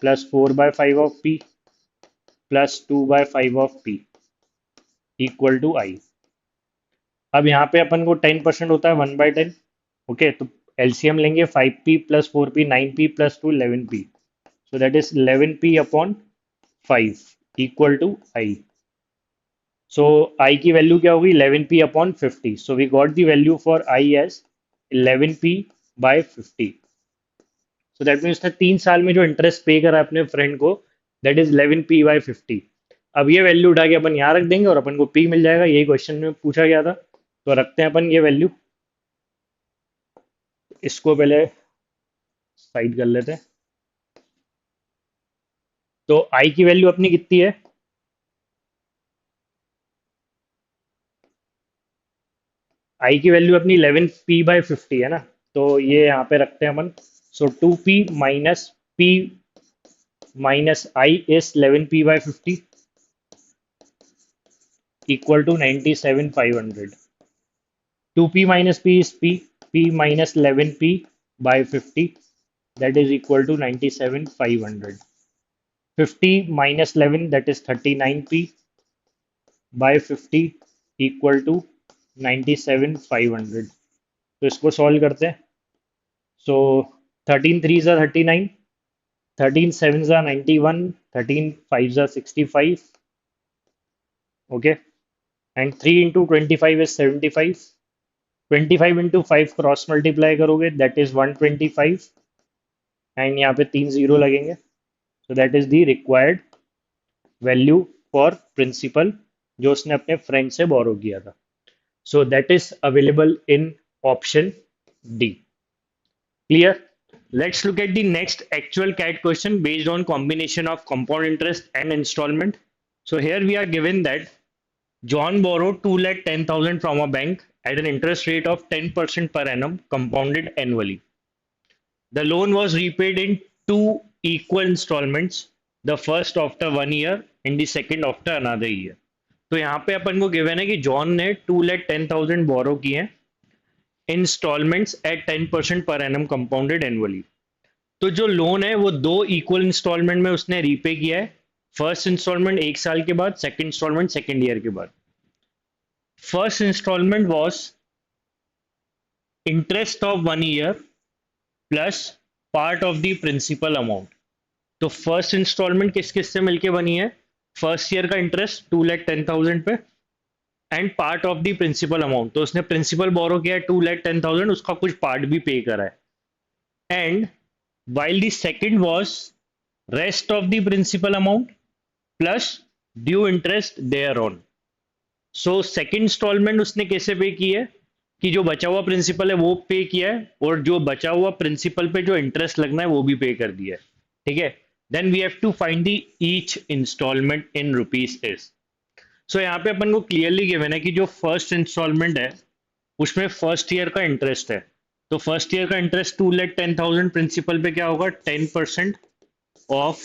plus 4/5 of P plus 2/5 of P equal to I. अब यहाँ पे अपन को 10% होता है 1/10। ओके, तो एलसीएम लेंगे, 5p plus 4p, 9p plus 2, 11p। So that is 11p upon 5 equal to I. So I की value क्या होगी? 11p upon 50। So we got the value for I as 11p by 50। So that means 3 साल में जो interest पे करा अपने friend को, दैट इज 11p बाय 50। अब ये वैल्यू उठा के अपन यहाँ रख देंगे और अपन को p मिल जाएगा। यही क्वेश्चन में पूछा गया था, तो रखते हैं अपन ये वैल्यू। इसको पहले साइड कर लेते हैं। तो आई की वैल्यू अपनी कितनी है? आई की वैल्यू अपनी 11p बाय 50 है ना, तो ये यहाँ पे रखते हैं अपन। सो 2p minus p minus I is 11p by 50 equal to 97,500। 2p minus p is p minus 11p by 50, that is equal to 97,500। 50 minus 11, that is 39p by 50 equal to 97,500। तो इसको सॉल्व करते हैं। सो 13 3 ज़ा 39, 13 7 ज़ा 91, 13 5 ज़ा 65, okay, and 3 into 25 is 75। 25 into 5 cross multiply करोगे, that is 125, and यहाँ पे 3 जीरो लगेंगे। So that is the required value for principal जो उसने अपने फ्रेंड से बोरो किया था। So that is available in option D. Clear? Let's look at the next actual CAT question based on combination of compound interest and installment. So here we are given that John borrowed 2,10,000 from a bank at an interest rate of 10% per annum compounded annually. The loan was repaid in two equal installments, the first after 1 year and the second after another year. तो यहाँ पे अपन को given है कि John ने 2,10,000 बोरो किए हैं installments eight 10% per annum compounded annually. तो जो लोन है वो दो इक्वल इंस्टॉलमेंट में उसने रीपे किया है। फर्स्ट इंस्टॉलमेंट 1 साल के बाद, सेकंड इंस्टॉलमेंट सेकंड ईयर के बाद। First instalment was interest of 1 year plus part of the principal amount. तो फर्स्ट इंस्टॉलमेंट किस किस से मिलके बनी है? फर्स्ट ईयर का इंटरेस्ट 2,10,000 पे and part of the principal amount. तो उसने प्रिंसिपल बोरो किया है 2,10,000, उसका कुछ पार्ट भी पे करा है। And while the second was rest of the principal amount plus due interest thereon। so second installment उसने कैसे पे की है कि जो बचा हुआ प्रिंसिपल है वो पे किया है, और जो बचा हुआ प्रिंसिपल पे जो इंटरेस्ट लगना है वो भी पे कर दिया है। ठीक है, then we have to find the each instalment in rupees is. So यहाँ पे अपन को क्लियरली गिवन है कि जो फर्स्ट इंस्टॉलमेंट है उसमें फर्स्ट ईयर का इंटरेस्ट है। तो फर्स्ट ईयर का इंटरेस्ट 2,10,000 प्रिंसिपल पे क्या होगा? 10% of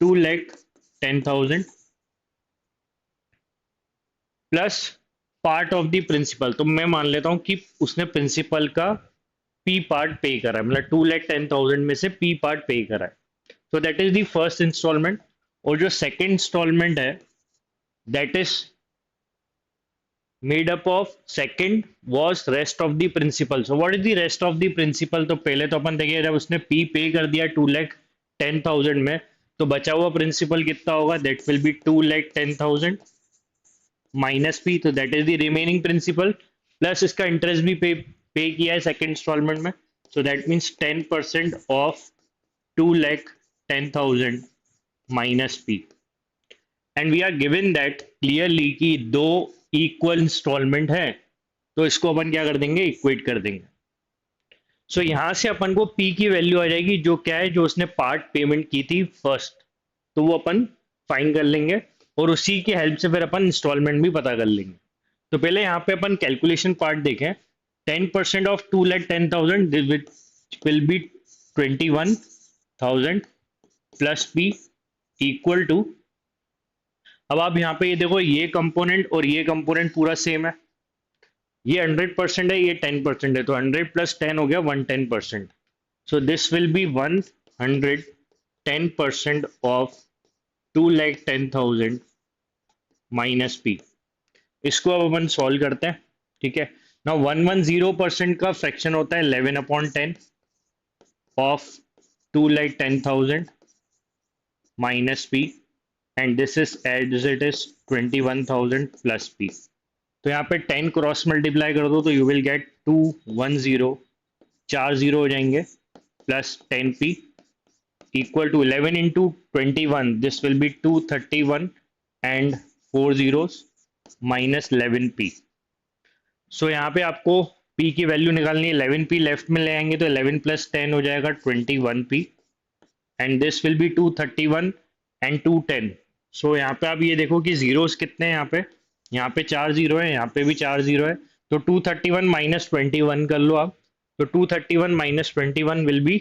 2,10,000 plus part of the principal. तो मैं मान लेता हूं कि उसने प्रिंसिपल का पी पार्ट पे करा है, मतलब 2,10,000 में से पी पार्ट पे करा है। तो that is the first instalment. और जो सेकेंड इंस्टॉलमेंट है that is made up of second was rest of the principal. So what is the rest of the principal? तो पहले तो अपन देखिए जब उसने पी पे कर दिया 2,10,000 में, तो बचा हुआ प्रिंसिपल कितना होगा? That will be 2,10,000 minus P, तो that is the remaining principal, plus इसका इंटरेस्ट भी पे किया है सेकंड इंस्टॉलमेंट में. So that means 10% of 2,10,000 minus P. And we are given that clearly कि दो इक्वल इंस्टॉलमेंट है, तो इसको अपन क्या कर देंगे? इक्वेट कर देंगे. सो यहां से अपन को पी की वैल्यू आ जाएगी, जो क्या है, जो उसने पार्ट पेमेंट की थी फर्स्ट, तो वो अपन फाइंड कर लेंगे और उसी की हेल्प से फिर अपन इंस्टॉलमेंट भी पता कर लेंगे. तो पहले यहाँ पे अपन कैलकुलेशन पार्ट देखें. 10% of 2,10,000 will be 21,000 plus P equal to. अब आप यहाँ पे ये देखो, ये कंपोनेंट और ये कंपोनेंट पूरा सेम है. ये 100% है, ये 10% है, तो 100 प्लस 10 हो गया 110%. सो this will B 110% of 2,10,000 minus P. इसको अब अपन सॉल्व करते हैं. ठीक है ना. 110% का फ्रैक्शन होता है 11/10 of 2,10,000 minus P, and this is as it is 21,000 plus P. तो यहाँ पे 10 क्रॉस मल्टीप्लाई कर दो तो यू विल गेट 210, 4 0 हो जाएंगे, plus 10p equal to 11 into 21, this will be 231 and 4 zeros minus 11p. So यहाँ पे आपको p की वैल्यू निकालनी है. 11p लेफ्ट में ले आएंगे तो 11 प्लस 10 हो जाएगा 21p, and this will be 231 and 210. सो यहाँ पे आप ये देखो कि जीरोस कितने हैं यहाँ पे 4 0 है, यहाँ पे भी 4 0 है, तो 231 माइनस 21 कर लो आप. तो 231 minus 21 will be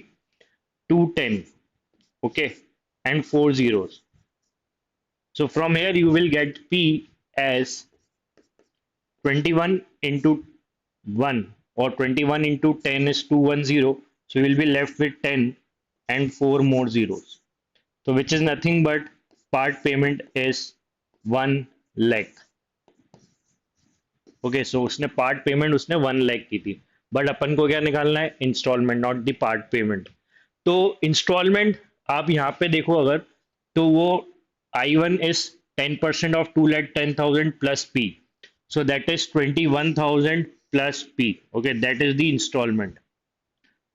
210. Okay, and 4 zeros. So from here you will get p as 21 into 1, or 21 into 10 is 210. So you will be left with 10 and 4 more zeros. So which is nothing but part payment is 1 lakh. Okay, सो उसने part payment उसने 1 लाख की थी, but अपन को क्या निकालना है? Instalment, not the part payment. तो इंस्टॉलमेंट आप यहाँ पे देखो अगर, तो वो I1 is 10% of 2,10,000 plus P, so that is 21,000 plus P. Okay, that is the instalment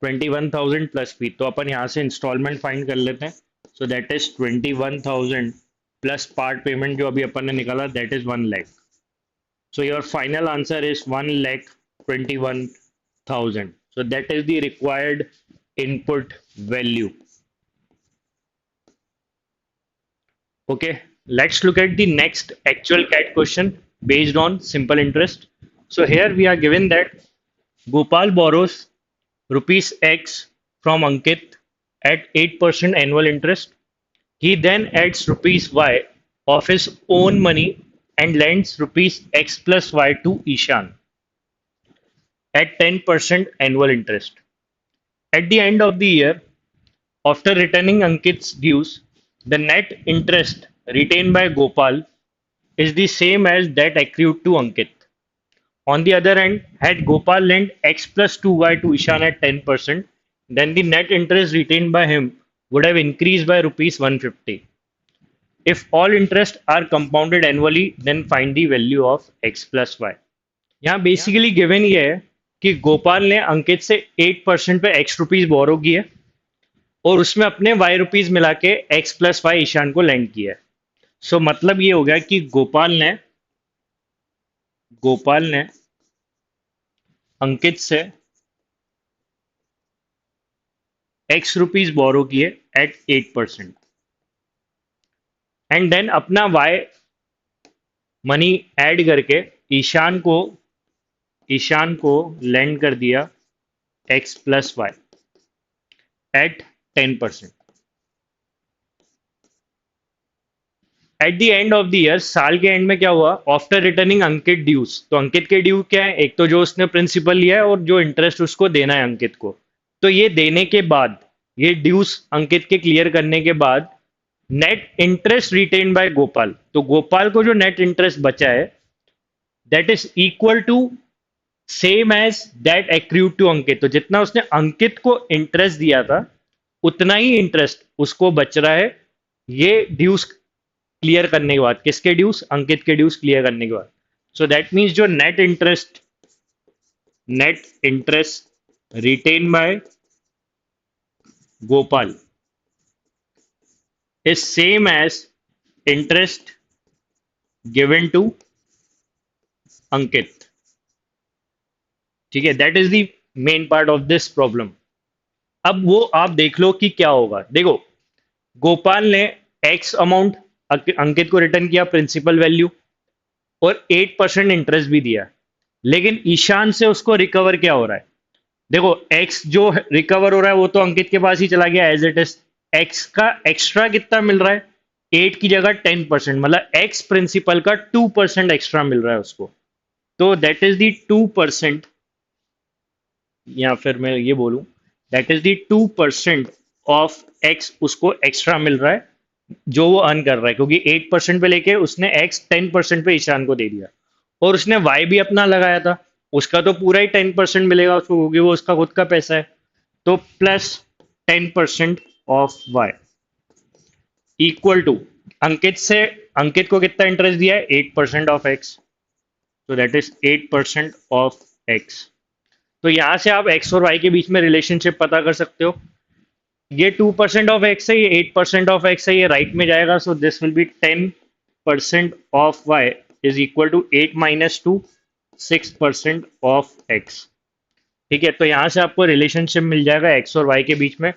21,000 plus P. तो अपन यहाँ से इंस्टॉलमेंट फाइंड कर लेते हैं. So that is 21,000 plus part payment जो अभी अपन ने निकाला, that is 1 lakh. So your final answer is 1,21,000. So that is the required input value. Okay, let's look at the next actual CAT question based on simple interest. So here we are given that Gopal borrows rupees X from Ankit at 8% annual interest. He then adds rupees Y of his own money and lends rupees X plus Y to Ishan at 10% annual interest. At the end of the year, after returning Ankit's dues, the net interest retained by Gopal is the same as that accrued to Ankit. On the other hand, had Gopal lent X plus 2Y to Ishan at 10%, then the net interest retained by him would have increased by rupees 150. If all interest are compounded annually, then find the value of x plus y. यहाँ basically given ये है कि गोपाल ने अंकित से 8% पे x rupees borrow किए और उसमें अपने y रुपीज मिला के x प्लस वाई ईशान को लेंड किया है. सो मतलब ये हो गया कि गोपाल ने अंकित से x रुपीज बोरो किए एट 8%, एंड देन अपना y मनी ऐड करके ईशान को लेंड कर दिया x plus Y at 10%. At the end of the year, साल के एंड में क्या हुआ? आफ्टर रिटर्निंग अंकित ड्यूज, तो अंकित के ड्यू क्या है? एक तो जो उसने प्रिंसिपल लिया है और जो इंटरेस्ट उसको देना है अंकित को. तो ये देने के बाद, ये ड्यूज अंकित के क्लियर करने के बाद, net interest retain by Gopal, तो गोपाल को जो नेट इंटरेस्ट बचा है that is equal to same as that accrued to Ankit. तो जितना उसने अंकित को इंटरेस्ट दिया था उतना ही इंटरेस्ट उसको बच रहा है, ये ड्यूस क्लियर करने के बाद। किसके ड्यूस? अंकित के ड्यूस क्लियर करने के बाद। सो दैट मीन्स जो net interest retain by Gopal is same as interest given to Ankit. ठीक है, that is the main part of this problem. अब वो आप देख लो कि क्या होगा। देखो, गोपाल ने एक्स अमाउंट अंकित को रिटर्न किया, प्रिंसिपल वैल्यू, और 8% इंटरेस्ट भी दिया, लेकिन ईशान से उसको रिकवर क्या हो रहा है? देखो, एक्स जो रिकवर हो रहा है वो तो अंकित के पास ही चला गया एज इट इज। एक्स का एक्स्ट्रा कितना मिल रहा है? 8 की जगह 10%, मतलब एक्स प्रिंसिपल का 2% एक्स्ट्रा मिल रहा है उसको। तो दैट इज द 2%, या फिर मैं ये बोलूं, that is the 2% of x उसको एक्स्ट्रा मिल रहा है जो वो अर्न कर रहा है, क्योंकि 8% पे लेके उसने एक्स 10% पे ईशान को दे दिया, और उसने वाई भी अपना लगाया था, उसका तो पूरा ही 10% मिलेगा उसको, क्योंकि वो उसका खुद का पैसा है। तो plus 10% of Y equal to Ankit को कितना इंटरेस्ट दिया है? 8% ऑफ एक्स। तो दैट इज 8% ऑफ एक्स। तो यहां से आप एक्स और वाई के बीच में रिलेशनशिप पता कर सकते हो। ये 2% ऑफ एक्स है, ये 8% ऑफ एक्स है, ये राइट में जाएगा। So this will be 10% of Y is equal to 8 minus 2, 6% of X. ठीक है, तो यहां से आपको रिलेशनशिप मिल जाएगा एक्स और वाई के बीच में।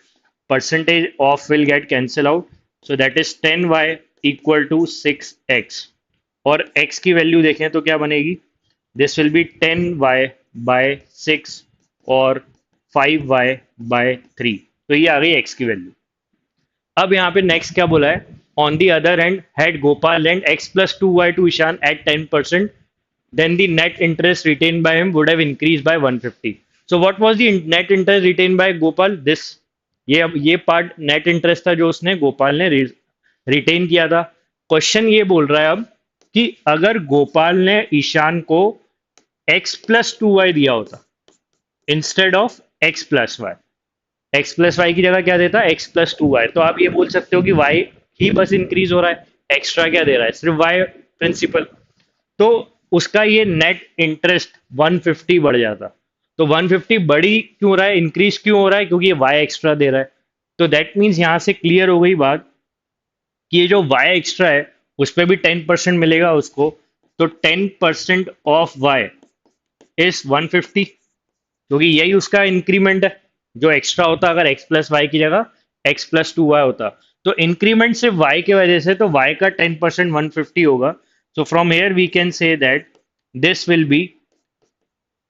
Percentage of will get cancel out, so that is 10y equal to 6x। और x की वैल्यू देखें तो क्या बनेगी? This will B 10y bye 6 और 5y बाय 3। तो ये आ गई x की वैल्यू। अब यहाँ पे नेक्स्ट क्या बोला है? On the other hand, had Gopal lend x plus 2y to Ishan at 10%, then the net interest retained by him would have increased by 150. So what was the net interest retained by Gopal? This, ये part net interest था जो उसने गोपाल ने retain किया था। Question ये बोल रहा है अब कि अगर गोपाल ने ईशान को x प्लस 2y दिया होता instead of x plus Y, X plus Y की जगह क्या देता है? x plus 2y। तो आप ये बोल सकते हो कि y ही बस इंक्रीज हो रहा है, एक्स्ट्रा क्या दे रहा है? सिर्फ y प्रिंसिपल। तो उसका ये नेट इंटरेस्ट 150 बढ़ जाता। तो 150 बढ़ी क्यों रहा है, इंक्रीज क्यों हो रहा है? क्योंकि ये वाई एक्स्ट्रा दे रहा है। तो दैट मीन्स यहां से क्लियर हो गई बात कि ये जो वाई एक्स्ट्रा है उस पर भी 10% मिलेगा उसको। तो 10% ऑफ वाई इज 150, क्योंकि यही उसका इंक्रीमेंट है जो एक्स्ट्रा होता अगर एक्स प्लस वाई की जगह एक्स प्लस 2y होता। तो इंक्रीमेंट सिर्फ y की वजह से, तो y का 10% 150 होगा। So from here we can say that this will be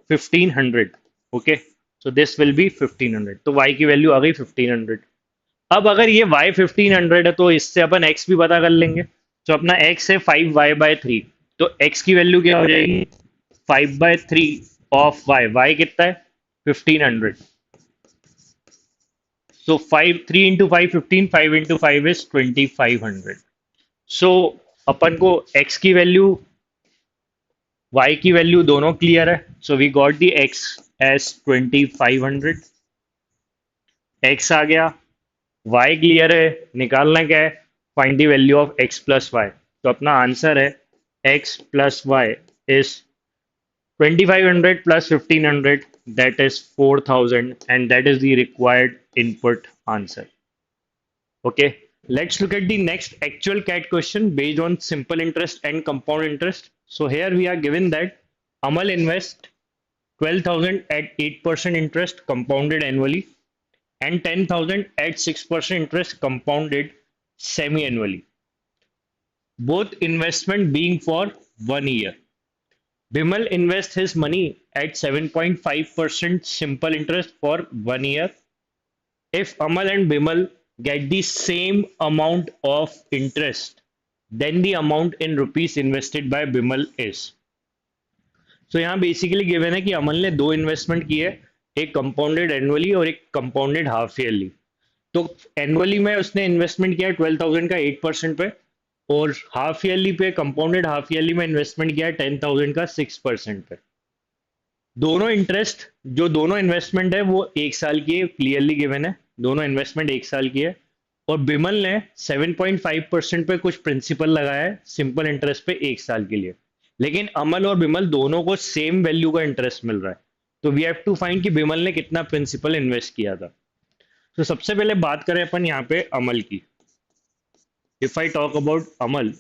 1500. Okay, so this will be 1500। तो y की वैल्यू आ गई 1500। अब अगर ये y 1500 है तो इससे अपन x भी पता कर लेंगे। तो अपना x है 5y/3, तो x की वैल्यू क्या हो जाएगी? 5/3 ऑफ y कितना है? 1500। So 3 into 5 15, 5 into 5 is 2500। सो अपन को x की वैल्यू, y की वैल्यू दोनों क्लियर है। So we got the x as 2500। x आ गया, y क्लियर है, निकालना क्या है? Find the value of x plus Y. तो अपना आंसर है x plus Y is 2500 plus 1500, that is 4000, and that is the required input answer. Okay, let's look at the next actual CAT question based on simple interest and compound interest. So here we are given that Amal invest 12,000 at 8% interest compounded annually and 10,000 at 6% interest compounded semi-annually. Both investment being for 1 year. Bimal invests his money at 7.5% simple interest for 1 year. If Amal and Bimal get the same amount of interest, then the amount in rupees invested by Bimal is. So यहाँ basically given है कि अमल ने दो investment की है, एक compounded annually और एक कंपाउंडेड हाफ ईयरली। तो एनुअली में उसने इन्वेस्टमेंट किया है 12,000 का 8% पे, और हाफ ईयरली पे कंपाउंडेड हाफ ईयरली में इन्वेस्टमेंट किया है 10,000 का 6% पे। दोनों इंटरेस्ट जो दोनों इन्वेस्टमेंट है वो एक साल की है, क्लियरली गिवन है, दोनों इन्वेस्टमेंट एक साल की है। और बिमल ने 7.5% पे कुछ प्रिंसिपल लगाया है सिंपल इंटरेस्ट पे एक साल के लिए। लेकिन अमल और बिमल दोनों को सेम वैल्यू का इंटरेस्ट मिल रहा है, तो वी हैव टू फाइंड कि बिमल ने कितना प्रिंसिपल इन्वेस्ट किया था। तो सबसे पहले बात करें अपन यहाँ पे अमल की। If I talk about Amal,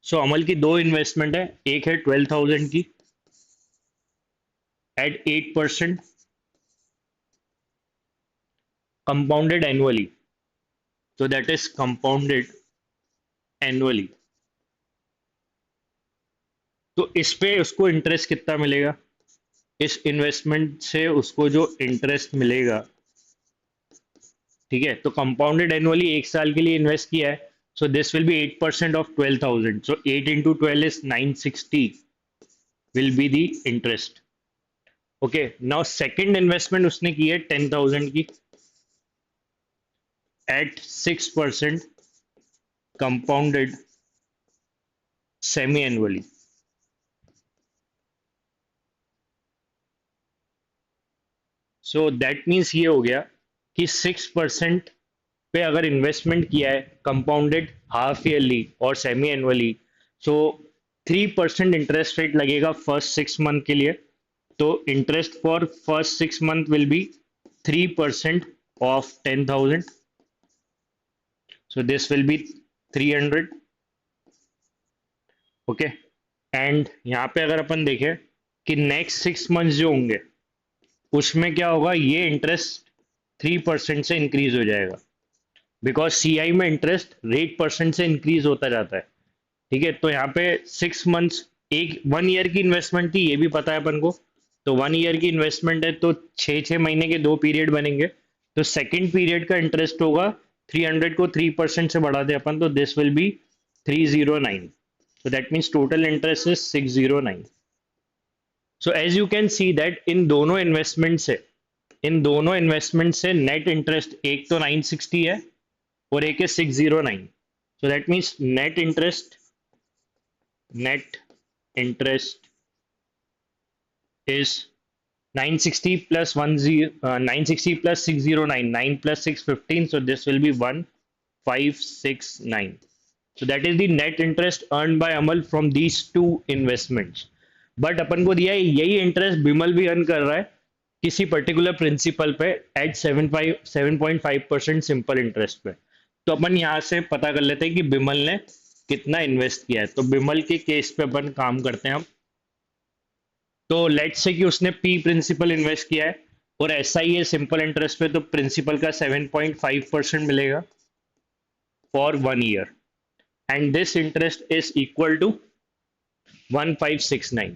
so Amal की दो इन्वेस्टमेंट है, एक है 12,000 की at 8% compounded annually, so that is compounded annually। तो इस पे उसको इंटरेस्ट कितना मिलेगा, इस इन्वेस्टमेंट से उसको जो इंटरेस्ट मिलेगा, ठीक है, तो कंपाउंडेड एनुअली एक साल के लिए इन्वेस्ट किया है, so this will be 8% of 12,000, so 8 into 12 is 960 will be the interest. Okay, now second investment उसने की है 10,000 की at 6% compounded semi annually. So that means ये हो गया कि 6% पे अगर इन्वेस्टमेंट किया है कंपाउंडेड हाफ ईयरली और सेमी एनुअली, सो 3% इंटरेस्ट रेट लगेगा फर्स्ट 6 मंथ के लिए। तो interest for first 6 month will be 3% of 10,000, so this will B 300। Okay, and यहाँ पे अगर अपन देखें कि नेक्स्ट 6 मंथ जो होंगे उसमें क्या होगा, ये इंटरेस्ट 3% से इंक्रीज हो जाएगा, बिकॉज सीआई में इंटरेस्ट रेट परसेंट से इंक्रीज होता जाता है। ठीक है, तो यहाँ पे 6 मंथ्स, एक 1 ईयर की इन्वेस्टमेंट थी, ये भी पता है अपन को, तो 1 ईयर की इन्वेस्टमेंट है तो 6 6 महीने के दो पीरियड बनेंगे, तो सेकेंड पीरियड का इंटरेस्ट होगा 300 को 3% से बढ़ा दे अपन, तो this will B 309, so that means total interest is 609। so as you can see that इन दोनों इन्वेस्टमेंट से नेट इंटरेस्ट एक तो 960 है और एक है 609, so that means net interest is 960 plus 960 plus 609, 9 plus 6 15, so this will be 1569। So that is the net interest earned by Amal from these two investments। But अपन को दिया है यही इंटरेस्ट बिमल भी अर्न कर रहा है किसी पर्टिकुलर प्रिंसिपल पे एट 7.5% सिंपल इंटरेस्ट पे। तो अपन यहाँ से पता कर लेते हैं कि बिमल ने कितना इन्वेस्ट किया है। तो बिमल के केस पे अपन काम करते हैं हम। तो लेट्स से कि उसने पी प्रिंसिपल इन्वेस्ट किया है और एस आई है सिंपल इंटरेस्ट पे, तो प्रिंसिपल का 7.5% मिलेगा for 1 year, and this interest is equal to 1569।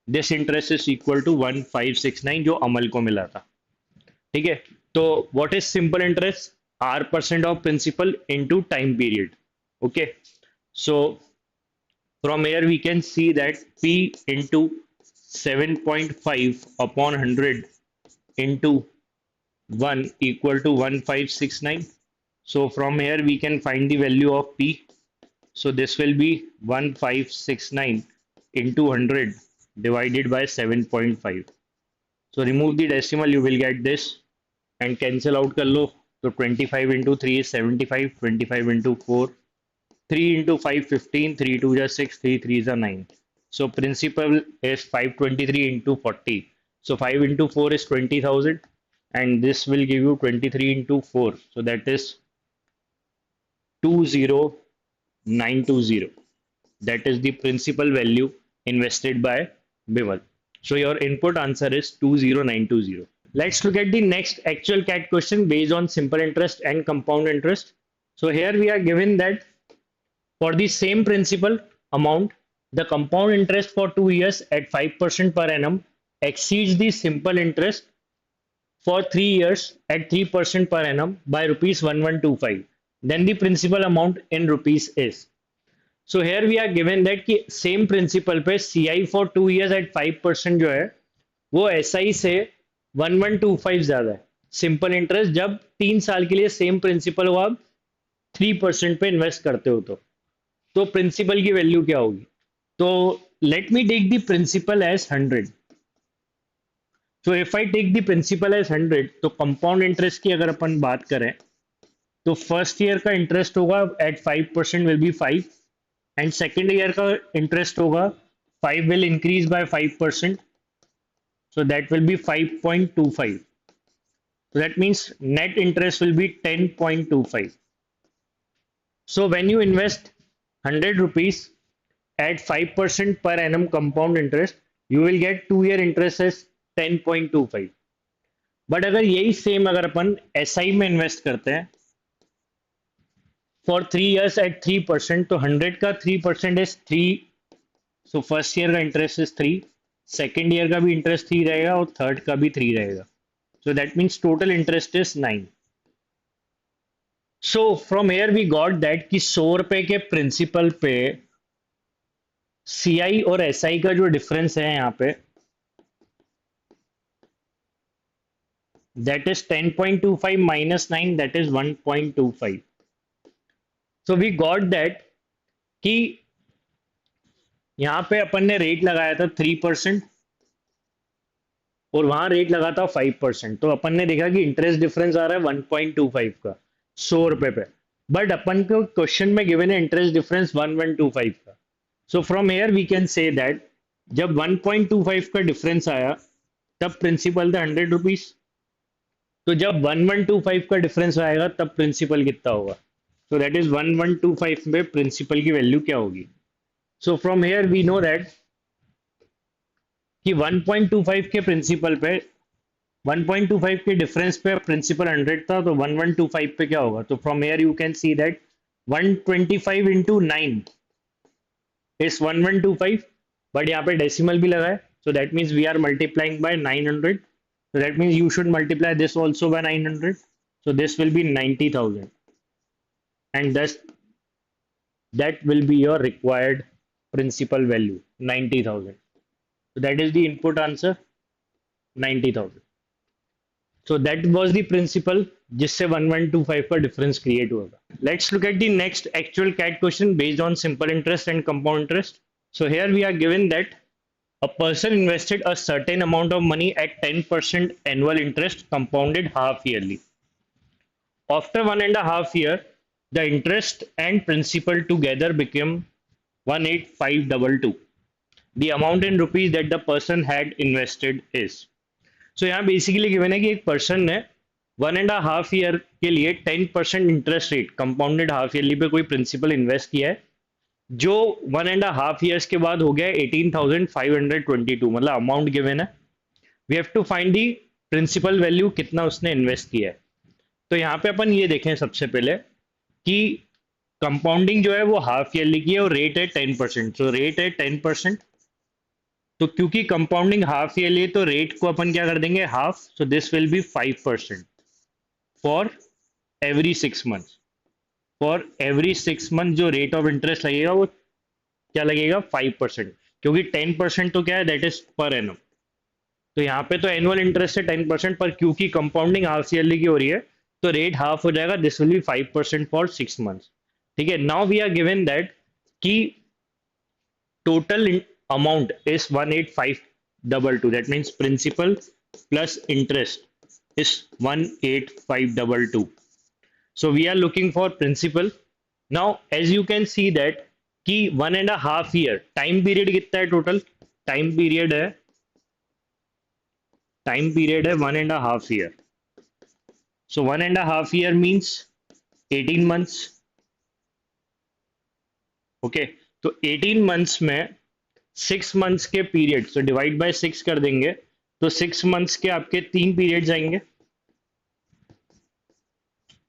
This interest is equal to 1569 जो अमल को मिला था। ठीक है, तो what is simple interest, R% of principal into time period. Okay, so from here we can see that P into 7.5 upon 100 into 1 equal to 1569। so from here we can find the value of P, so this will be 1569 into 100 divided by 7.5। so remove the decimal, you will get this and cancel out कर लो, तो 25 into 3 is 75, 25 into 4 3 into 5 15, 3 2 is 6, 3 3 is 9, so principal is 523 into 40, so 5 into 4 is 20,000 and this will give you 23 into 4, so that is 20920, that is the principal value invested by Bimal। so your input answer is 20920। let's look at the next actual CAT question based on simple interest and compound interest। so here we are given that for the same principal amount, the compound interest for 2 years at 5% per annum exceeds the simple interest for 3 years at 3% per annum by rupees 1125, then the principal amount in rupees is। so here we are given that कि same principal पे CI for 2 years at 5% जो है वो SI से 1125 ज्यादा है simple interest, जब 3 साल के लिए सेम प्रिंसिपल हो आप 3% पे इन्वेस्ट करते हो तो। तो प्रिंसिपल की वैल्यू क्या होगी? तो let me take the principal as 100. So if I take the principal as 100, तो कंपाउंड इंटरेस्ट की अगर अपन बात करें, तो फर्स्ट ईयर का इंटरेस्ट होगा at 5% will be 5, and second year का इंटरेस्ट होगा 5 will increase by 5%, so that will be 5.25. So that means net interest will be 10.25. So when you invest 100 rupees at 5% per annum compound interest, you will get 2 year interest as 10.25. But अगर यही same अगर अपन S I में invest करते हैं for 3 years eight 3%, तो 100 का 3% is 3. So first year का interest is 3, second year का भी इंटरेस्ट 3 रहेगा और थर्ड का भी 3 रहेगा. So that means total interest is 9. So from here we got that कि 100 रुपए के प्रिंसिपल पे सीआई और एसआई का जो डिफरेंस है यहाँ पे, that is 10.25 minus 9, that is 1.25. So we got that कि यहाँ पे अपन ने रेट लगाया था 3% और वहां रेट लगा था 5%. तो अपन ने देखा कि इंटरेस्ट डिफरेंस आ रहा है 1.25 का 100 रुपए पे. बट अपन को क्वेश्चन में गिवन है इंटरेस्ट डिफरेंस 1125 का. So from here we can say that जब 1.25 का डिफरेंस आया तब प्रिंसिपल था 100 रुपीज. तो जब 1125 का डिफरेंस आएगा तब प्रिंसिपल कितना होगा? सो दैट इज 1125 में प्रिंसिपल की वैल्यू क्या होगी? So from here we know that कि 1.25 के प्रिंसिपल पे 1.25 के डिफरेंस पे प्रिंसिपल 100 था, तो 1125 पे क्या होगा? तो from here you can see that 125 into 9 is 1125, but यहाँ पे डेसिमल भी लगा है, so that means we are multiplying by 900. So that means you should multiply this also by 900. So this will be 90,000 and thus that will be your required principal value, 90,000. So that is the input answer, 90,000. So that was the principal जिससे 1125 का difference create हुआ था. Let's look at the next actual CAT question based on simple interest and compound interest. So here we are given that a person invested a certain amount of money at 10% annual interest compounded half yearly. After 1.5 years, the interest and principal together became 18522. The amount in rupees that the person had invested is. So यहाँ basically given है कि एक person ने 1.5 year के लिए 10% interest rate compounded half yearly पे कोई principal invest किया है, जो 1.5 ईयर्स के बाद हो गया 18,522. मतलब अमाउंट गिवन है, we have to find the principal value कितना उसने इन्वेस्ट किया है. तो यहाँ पे अपन ये देखें सबसे पहले कि कंपाउंडिंग जो है वो हाफ ईयरली की है और रेट है 10%. सो रेट है 10%. तो क्योंकि कंपाउंडिंग हाफ ईयरली है तो रेट को अपन क्या कर देंगे? Half. So this will be 5% for every 6 month. For every 6 month जो रेट ऑफ इंटरेस्ट लगेगा वो क्या लगेगा? 5%. क्योंकि 10% तो क्या है? That is per annum. तो यहाँ पे तो एनुअल इंटरेस्ट है 10%, पर क्योंकि कंपाउंडिंग हाफ ईयरली की हो रही है तो रेट हाफ हो जाएगा. This will be 5% for 6 months. ठीक है. Now we are given that कि total amount is 18522. That means principal plus interest is 18522. So we are looking for principal. Now as you can see that कि 1.5 year time period कितना है? Total time period है 1.5 year. So 1.5 year means 18 months. Okay, तो 18 months में 6 months के period, तो divide by 6 कर देंगे तो 6 मंथ्स के आपके 3 पीरियड्स आएंगे.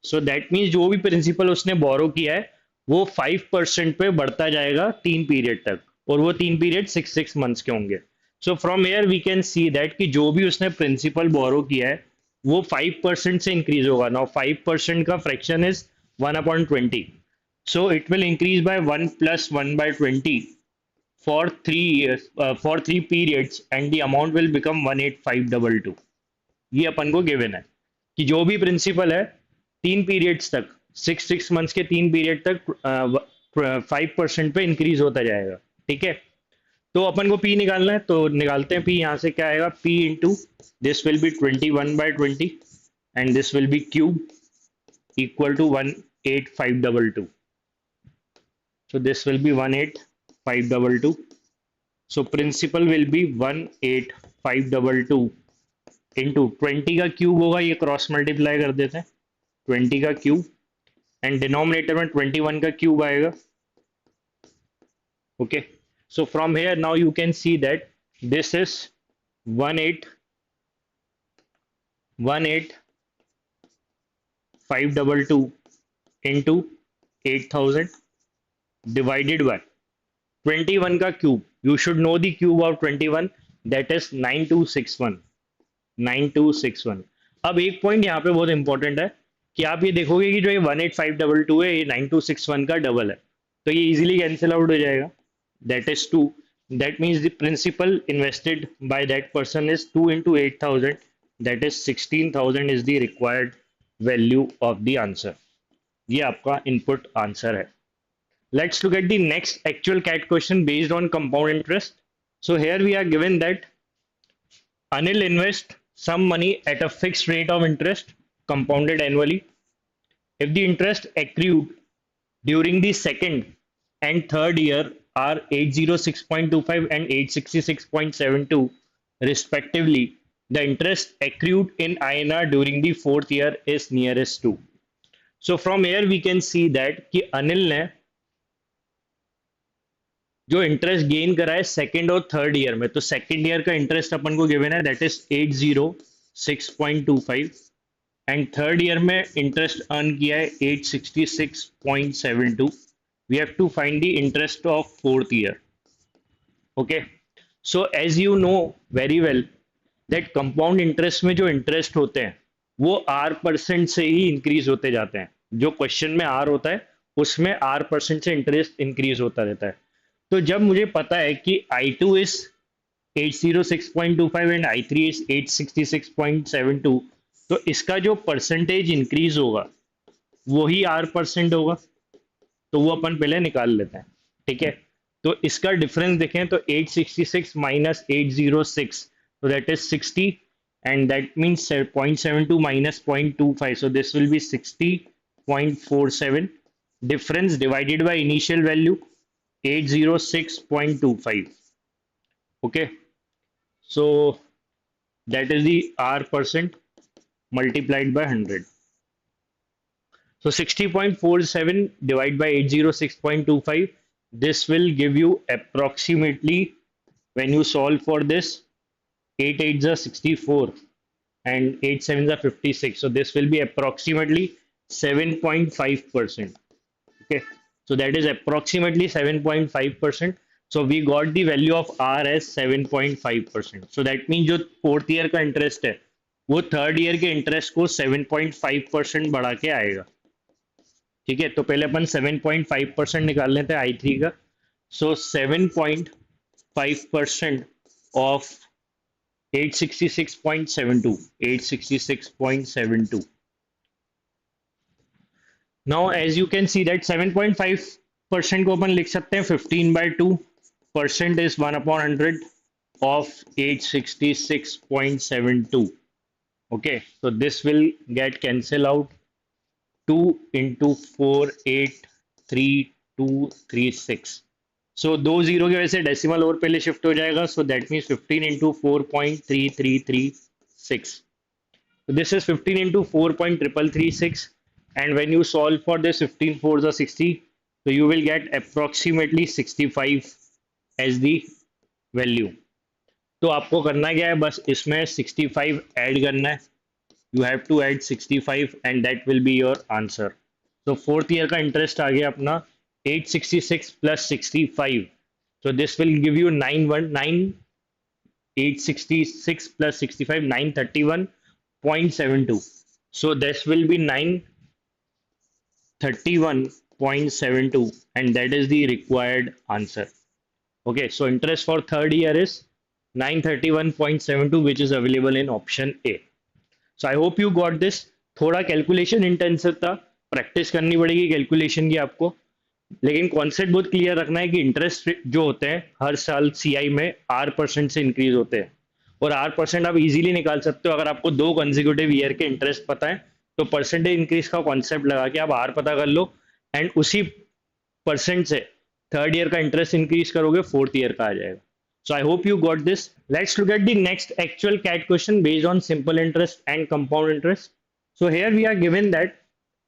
सो दैट मीन्स जो भी प्रिंसिपल उसने बोरो किया है वो 5% पे बढ़ता जाएगा 3 पीरियड तक, और वो 3 पीरियड 6 मंथ्स के होंगे. So from here we can see that कि जो भी उसने प्रिंसिपल बोरो किया है वो 5% से इंक्रीज होगा. नाउ 5% का fraction is 1/20. So it will increase bye 1 + 1/20 for 3 years, for 3 periods, and the amount will become 18522. ये अपन को गिवन है कि जो भी प्रिंसिपल है 3 पीरियड्स तक, 6 मंथ्स के 3 पीरियड तक 5% पे इंक्रीज होता जाएगा। ठीक है, तो अपन को पी निकालना है, तो निकालते हैं पी। यहाँ से क्या आएगा, P into this will be 21/20 and this will be cube equal to 18522। So this will be 18522. So principal will be 18522 into 20 का क्यूब होगा, ये क्रॉस मल्टीप्लाई कर देते हैं, 20 का क्यूब एंड डिनोमिनेटर में 21 का क्यूब आएगा। Okay, so from here now you can see that this is 18522 into 8000 divided by 21 का cube. You should know the cube of 21, that is 9261। 9261। अब एक पॉइंट यहाँ पे बहुत इंपॉर्टेंट है कि आप ये देखोगे कि जो ये 18522 है ये 9261 का डबल है, तो ये इजीली कैंसिल आउट हो जाएगा। That is 2। That means the principal invested by that person is 2 into 8000, that is 16000 is the required value of the answer. ये आपका इनपुट आंसर है। Let's look at the next actual CAT question based on compound interest. So here we are given that Anil invests some money at a fixed rate of interest compounded annually. If the interest accrued during the second and third year are 806.25 and 866.72 respectively, the interest accrued in INR during the fourth year is nearest to. So from here we can see that कि अनिल ने जो interest gain करा है second और third year में, तो second year का interest अपन को गिवन है that is 806.25 and third year में इंटरेस्ट अर्न किया है 866.72। We have to find the interest of fourth year. Okay, so as you know very well that compound interest में जो इंटरेस्ट होते हैं वो R% से ही इंक्रीज होते जाते हैं। जो क्वेश्चन में R होता है उसमें R% से इंटरेस्ट इंक्रीज होता रहता है। तो जब मुझे पता है कि I2 is 806.25 and I3 is 866.72, तो इसका जो परसेंटेज इंक्रीज होगा वही R% होगा, तो वो अपन पहले निकाल लेते हैं। ठीक है, तो इसका डिफरेंस देखें तो 866 माइनस 806, तो that is 60 and that means 0.72 minus 0.25, so this will be 60.47 difference divided by initial value 806.25. Okay, so that is the R% multiplied by 100. So 60.47 divided by 806.25, this will give you approximately, when you solve for this, 8 8s are 64 and 8 7s are 56, so this will be approximately 7.5%. Okay, so that is approximately 7.5%. So we got the value of R as 7.5%. So that means जो fourth year का interest है वो third year के interest को 7.5% बढ़ा के आएगा। ठीक है, तो पहले अपन 7.5% निकाल लेते हैं I3 का। सो 7.5% of 866.72, 866.72. Now as you can see that 7.5% को अपन लिख सकते हैं 15/2%, is 1/100 of 866.72. Okay, so this will get cancel out, 2 into 4 8 3 2 3 6, so दो जीरो की वजह से डेसिमल और पहले शिफ्ट हो जाएगा, so that means 15 into 4.3336. so this is 15 into 4.336, and when you solve for this 15 4s are 60, so you will get approximately 65 as the value. तो आपको करना क्या है, बस इसमें 65 ऐड करना है। You have to add 65 and that will be your answer. So fourth year का इंटरेस्ट आ गया अपना 866 plus 65, so this will give you 866 plus 65 931.72, so this will be 931.72 and that is the required answer. Okay, so interest for third year is 931.72, which is available in option A. So I hope you got this. थोड़ा calculation intensive था, practice करनी पड़ेगी calculation की आपको, लेकिन concept बहुत clear रखना है कि इंटरेस्ट जो होते हैं हर साल सीआई में R% से इंक्रीज होते हैं, और R% आप इजीली निकाल सकते हो अगर आपको दो कंसेक्यूटिव ईयर के इंटरेस्ट पता है, तो परसेंटेज इंक्रीज का कॉन्सेप्ट लगा के आप आर पता कर लो, एंड उसी परसेंट से थर्ड ईयर का इंटरेस्ट इंक्रीज करोगे, फोर्थ ईयर का आ जाएगा. So I hope you got this. Let's look at the next actual CAT question based on simple interest and compound interest. So here we are given that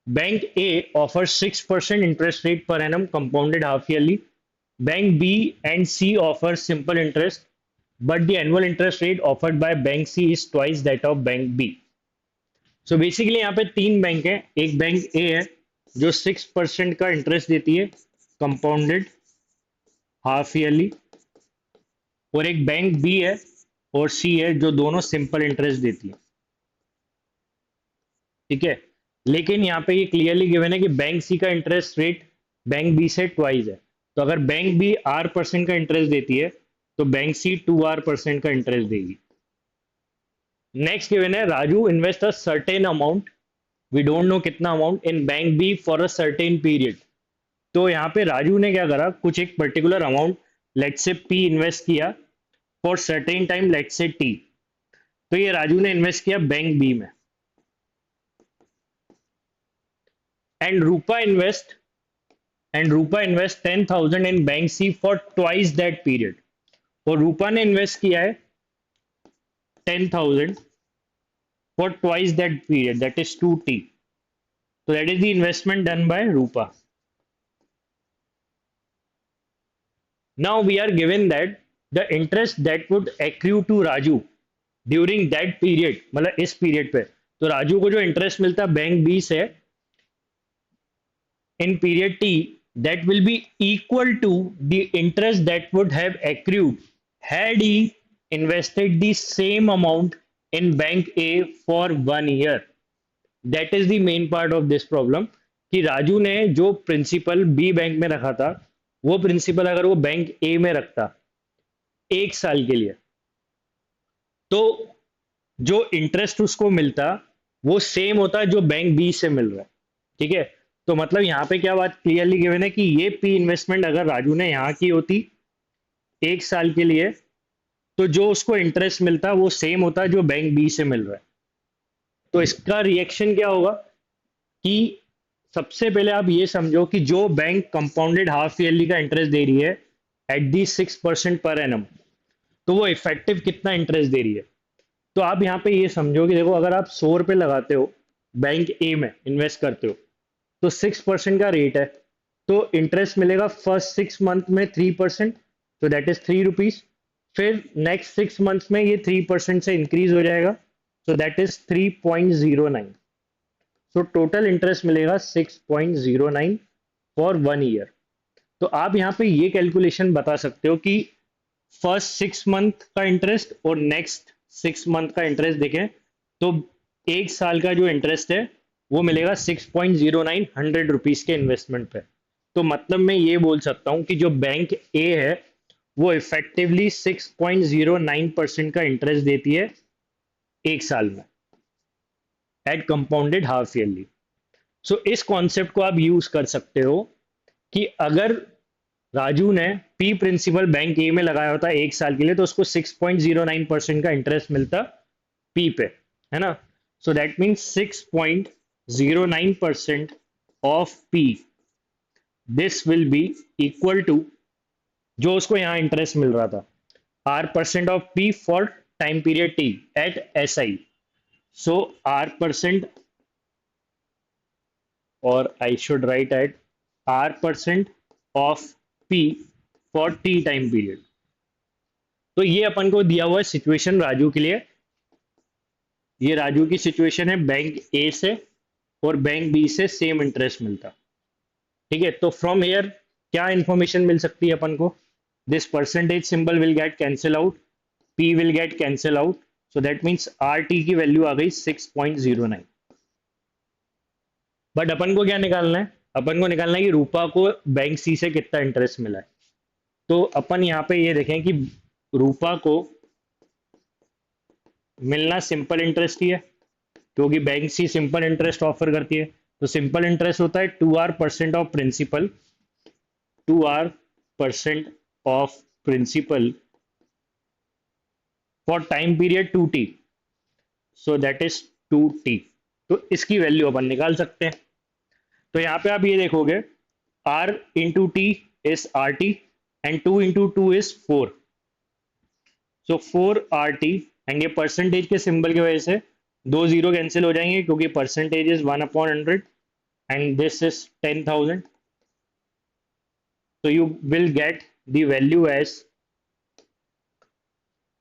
Bank A offers 6% interest rate per annum compounded half yearly. Bank B and C offers simple interest, but the annual interest rate offered by Bank C is twice that of Bank B. So basically यहाँ पे तीन bank है, एक bank A है जो 6% का interest देती है कंपाउंडेड हाफ ईयरली, और एक बैंक बी है और सी है जो दोनों सिंपल इंटरेस्ट देती है. ठीक है, लेकिन यहाँ पे ये क्लियरली गिवन है कि बैंक सी का इंटरेस्ट रेट बैंक बी से ट्वाइस है. तो अगर बैंक बी R% का इंटरेस्ट देती है तो बैंक सी 2R% का इंटरेस्ट देगी. नेक्स्ट गिवन है Raju invest a certain amount, we don't know कितना amount, in bank B for a certain period. तो यहाँ पे राजू ने क्या करा, कुछ एक पर्टिकुलर अमाउंट लेट से पी इन्वेस्ट किया फॉर सर्टेन टाइम लेट से टी. तो ये राजू ने इन्वेस्ट किया बैंक बी में, and Rupa invest 10,000 in bank C for twice that period. और रूपा ने इन्वेस्ट किया है 10,000 for twice that period, that is 2T. तो that is the investment done by Rupa. Now we are given that the interest that would accrue to Raju during that period, मतलब इस period पे, तो राजू को जो interest मिलता है bank B से in period T, that will be equal to the interest that would have accrued had he invested the same amount in bank A for 1 year. That is the main part of this problem कि राजू ने जो principal B bank में रखा था वो principal अगर वो bank A में रखता 1 साल के लिए, तो जो इंटरेस्ट उसको मिलता वो सेम होता जो बैंक बी से मिल रहा है. ठीक है, तो मतलब यहाँ पे क्या बात क्लियरली गिवन है कि ये पी इन्वेस्टमेंट अगर राजू ने यहाँ की होती 1 साल के लिए, तो जो उसको इंटरेस्ट मिलता वो सेम होता जो बैंक बी से मिल रहा है. तो इसका रिएक्शन क्या होगा कि सबसे पहले आप ये समझो कि जो बैंक कंपाउंडेड हाफ ईयरली का इंटरेस्ट दे रही है एट दी 6% पर एनम, तो वो इफेक्टिव कितना इंटरेस्ट दे रही है. तो आप यहाँ पे ये समझो कि देखो अगर आप 100 रुपये लगाते हो बैंक ए में इन्वेस्ट करते हो तो 6% का रेट है, तो इंटरेस्ट मिलेगा फर्स्ट 6 मंथ में 3%, तो दैट इज 3 रुपीज. फिर नेक्स्ट 6 मंथ्स में ये 3% से इंक्रीज हो जाएगा, सो that is 3.09. So total interest मिलेगा 6.09 फॉर 1 ईयर. तो आप यहाँ पे ये कैलकुलेशन बता सकते हो कि फर्स्ट 6 मंथ का इंटरेस्ट और नेक्स्ट 6 मंथ का इंटरेस्ट देखें तो 1 साल का जो इंटरेस्ट है वो मिलेगा 6.09 100 रुपीज के इन्वेस्टमेंट पे. तो मतलब मैं ये बोल सकता हूँ कि जो बैंक ए है वो इफेक्टिवली 6.09% का इंटरेस्ट देती है 1 साल में एट कंपाउंडेड हाफ ईयरली. सो इस कॉन्सेप्ट को आप यूज कर सकते हो कि अगर राजू ने पी प्रिंसिपल बैंक ए में लगाया होता 1 साल के लिए तो उसको 6.09% का इंटरेस्ट मिलता पी पे, है ना. So that means 6.09% of P, this will be equal to जो उसको यहां इंटरेस्ट मिल रहा था R% of P for time period T at S I. So R%, or I should write at R% of P for T time period. तो ये अपन को दिया हुआ है सिचुएशन राजू के लिए. ये राजू की सिचुएशन है बैंक ए से और बैंक बी से सेम इंटरेस्ट मिलता. ठीक है, तो फ्रॉम हियर क्या इंफॉर्मेशन मिल सकती है अपन को, this percentage symbol will get cancel out, P will get cancel out, so that means RT की वैल्यू आ गई 6.09. बट अपन को क्या निकालना है, अपन को निकालना है कि रूपा को बैंक सी से कितना इंटरेस्ट मिला है. तो अपन यहाँ पे ये देखें कि रूपा को मिलना सिंपल इंटरेस्ट ही है क्योंकि बैंक सी सिंपल इंटरेस्ट ऑफर करती है. तो सिंपल इंटरेस्ट होता है 2R% of principal 2R percent of principal for time period 2t, so that is 2t। तो इसकी वैल्यू अपन निकाल सकते हैं। तो यहाँ पे आप ये देखोगे r into T is R T and 2 into two is 4, so 4 RT। And ये परसेंटेज के सिंबल की वजह से दो जीरो कैंसिल हो जाएंगे क्योंकि percentage is 1/100 and this is 10,000। So you will get the value as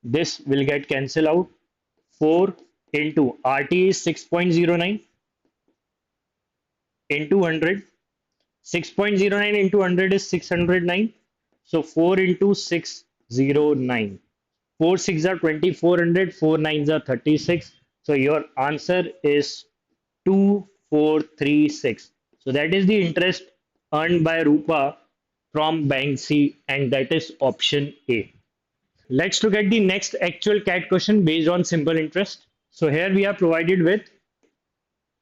this will get cancel out 4 into RT is 6.09 into 100, 6.09 into 100 is 609, so 4 into 609, 4 6 are 20, 400, 4 9s are 36, so your answer is 2436। so that is the interest earned by Rupa from bank C, and that is option A. Let's look at the next actual CAT question based on simple interest. So here we are provided with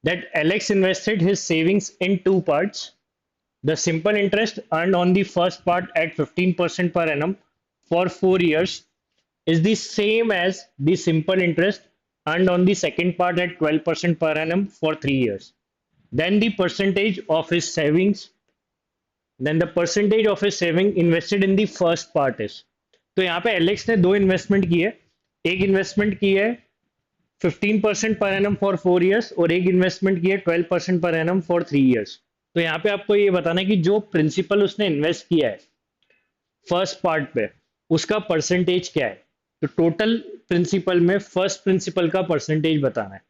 that Alex invested his savings in two parts. The simple interest earned on the first part at 15% per annum for 4 years is the same as the simple interest earned on the second part at 12% per annum for 3 years. Then the percentage of his savings, then the percentage of his saving invested in the first part is। तो यहाँ पे Alex ने दो investment की है, एक investment की है 15% पर एनम फॉर 4 इयर्स और एक इन्वेस्टमेंट की है 12% पर एनम फॉर 3 इयर्स। तो यहाँ पे आपको ये बताना है कि जो प्रिंसिपल उसने इन्वेस्ट किया है फर्स्ट पार्ट पे उसका परसेंटेज क्या है। तो टोटल प्रिंसिपल में फर्स्ट प्रिंसिपल का परसेंटेज बताना है।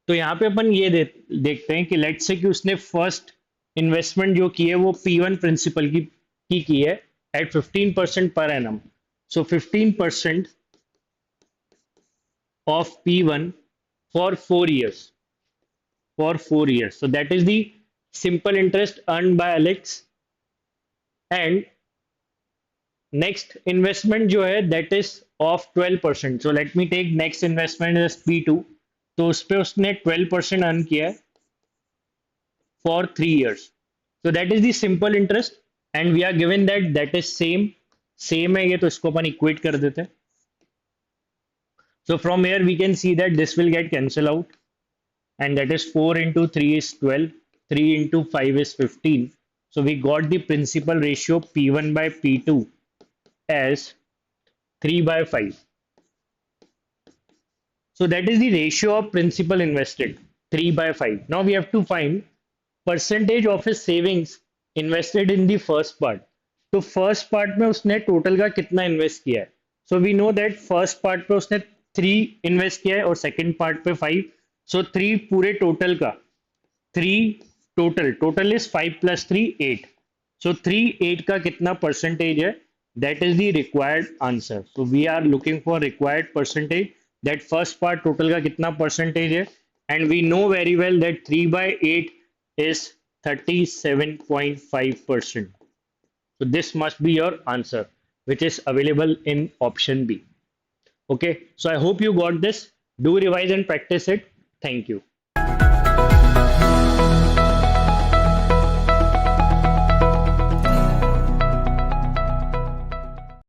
तो यहाँ पे अपन ये देखते हैं कि लेट्स से कि उसने फर्स्ट इन्वेस्टमेंट जो की है वो P1 प्रिंसिपल की है at 15% per annum. So 15% of P1 for 4 years. For 4 years. So that is the simple interest earned by Alex. And next investment जो है that is of 12%. So let me take next investment as P2. तो उस पे उसने 12% earn किया है for 3 years. So that is the simple interest and we are given that is same है ये, तो इसको अपन इक्वेट कर देते हैं। So from here we can see that this will get cancel out and that is 4 into 3 is 12, 3 into 5 is 15. So we got the principal ratio P1 by P2 as 3 by 5. So that is the ratio of principal invested 3 by 5. Now we have to find percentage of his savings invested in the first part। तो first part में उसने total का कितना invest किया है। So we know that first part पे उसने 3 invest किया है और सेकंड पार्ट पे 5। सो 3 पूरे टोटल का 3 टोटल इज 5 प्लस 3 8। सो 8 का कितना परसेंटेज है, that is the required answer. So we are looking for required percentage that first part total का कितना परसेंटेज है and we know very well that 3 by 8 is 37.5%. So this must be your answer, which is available in option B. Okay, so I hope you got this. Do revise and practice it. Thank you.